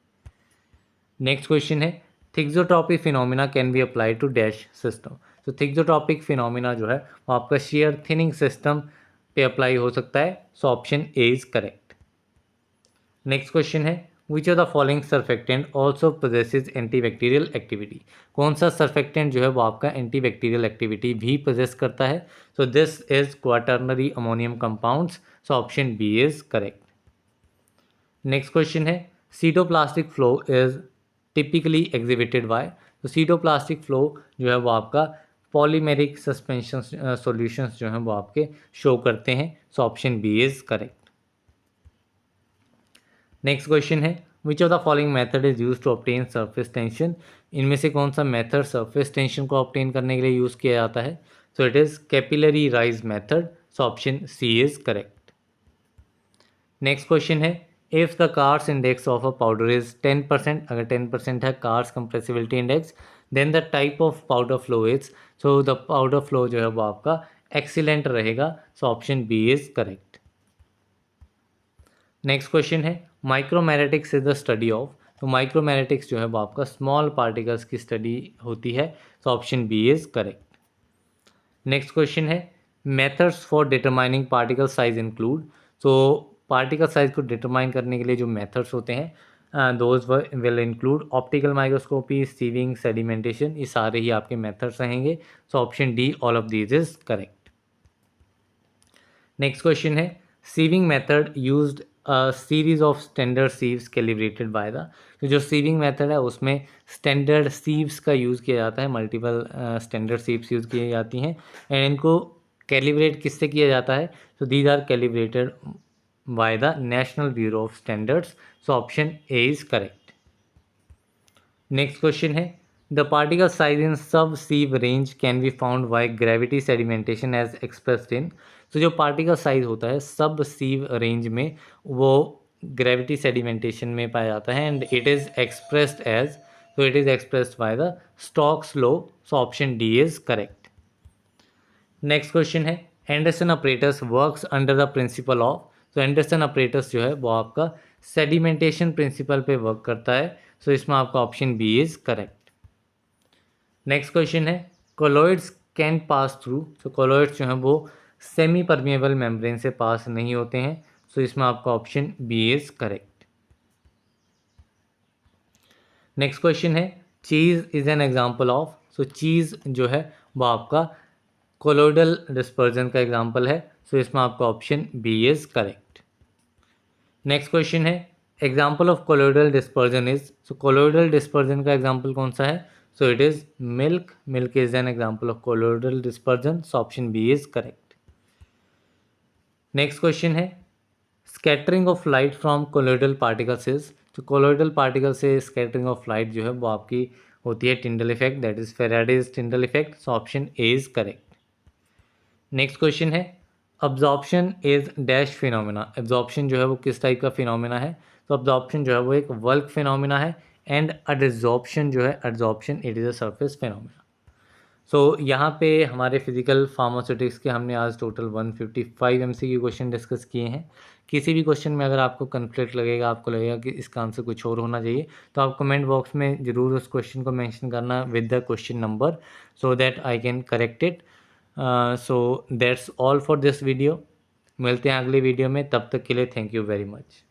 नेक्स्ट क्वेश्चन है thixotropic phenomena can be apply to dash system. तो थिक्सोट्रॉपिक फिनोमिना जो है वो आपका शेयर थिनिंग सिस्टम पे अप्लाई हो सकता है। So option A is correct. Next question है which of the following surfactant also possesses antibacterial activity. कौन सा सर्फेक्टेंट जो है वो आपका एंटीबैक्टीरियल एक्टिविटी भी पोजेस करता है। So this is quaternary ammonium compounds. So option B is correct. Next question है pseudoplastic flow is typically exhibited by. तो सीटोप्लास्टिक फ्लो जो है वो आपका पॉलीमेरिक सस्पेंशन सॉल्यूशंस जो हैं वो आपके शो करते हैं। So option B is correct. Next question है which of the following method is use to obtain surface tension. इनमें से कौन सा मेथड सरफेस टेंशन को ऑब्टेन करने के लिए यूज़ किया जाता है। So it is capillary rise method. So option C is correct. Next question है if the Carr's index of a powder is 10%, अगर 10% है Carr's compressibility index, then the type of powder flow is. So the powder flow जो है वो आपका excellent रहेगा। So option B is correct. Next question है micromagnetics is the study of. तो micromagnetics जो है वो आपका स्मॉल पार्टिकल्स की स्टडी होती है। तो option B is correct. Next question है methods for determining particle size include. तो पार्टिकल साइज को डिटरमाइन करने के लिए जो मेथड्स होते हैं those will include optical microscopy, sieving, sedimentation, ये सारे ही आपके मेथड्स रहेंगे। So option D all of these is correct. Next question है sieving method used series of standard sieves calibrated by the. तो जो सीविंग मेथड है उसमें स्टैंडर्ड सीव्स का यूज़ किया जाता है, मल्टीपल स्टैंडर्ड सीव्स यूज़ की जाती हैं एंड इनको कैलिब्रेट किससे किया जाता है। तो these are calibrated by the national bureau of standards. So option A is correct. Next question है the particle size in sub sieve range can be found by gravity sedimentation as expressed in. तो जो particle size होता है सब sieve range में वो gravity sedimentation में पाया जाता है and it is expressed as, तो it is expressed by the Stokes law. So option D is correct. Next question है Andreasen apparatus works under the principle of, तो एंडरसन अपरेटस जो है वो आपका सेडिमेंटेशन प्रिंसिपल पे वर्क करता है। सो इसमें आपका option B is correct. Next question है कोलॉइड्स कैन पास थ्रू, तो कोलॉइड्स जो हैं वो सेमी परमिएबल मेम्ब्रेन से पास नहीं होते हैं। सो इसमें आपका option B is correct. Next question है cheese is an example of, so cheese जो है वो आपका कोलोइडल डिस्पर्जन का एग्जाम्पल है। सो इसमें आपका option B is correct. Next question है example of colloidal dispersion is, so colloidal dispersion का एग्जाम्पल कौन सा है? So it is milk, milk is an example of colloidal dispersion. So option B is correct. Next question है scattering of light from colloidal particles is, तो colloidal particle से scattering of light जो है वो आपकी होती है Tyndall effect, that is Faraday's Tyndall effect. So option A is correct. Next question है absorption is dash phenomena, absorption जो है वो किस टाइप का फिनोमिना है? तो अब्जॉर्प्शन जो है वो एक वर्क फिनोमिना है एंड एडजॉर्प्शन जो है adsorption it is a surface phenomena. So यहाँ पे हमारे फिजिकल फार्मास्यूटिक्स के हमने आज टोटल 155 एमसीक्यू क्वेश्चन डिस्कस किए हैं। किसी भी क्वेश्चन में अगर आपको कन्फ्लिक्ट लगेगा, आपको लगेगा कि इसका आंसर कुछ और होना चाहिए, तो आप कमेंट बॉक्स में ज़रूर उस क्वेश्चन को मेंशन करना with the question number so that I can correct it. So that's all for this video. मिलते हैं अगले वीडियो में, तब तक के लिए थैंक यू वेरी मच।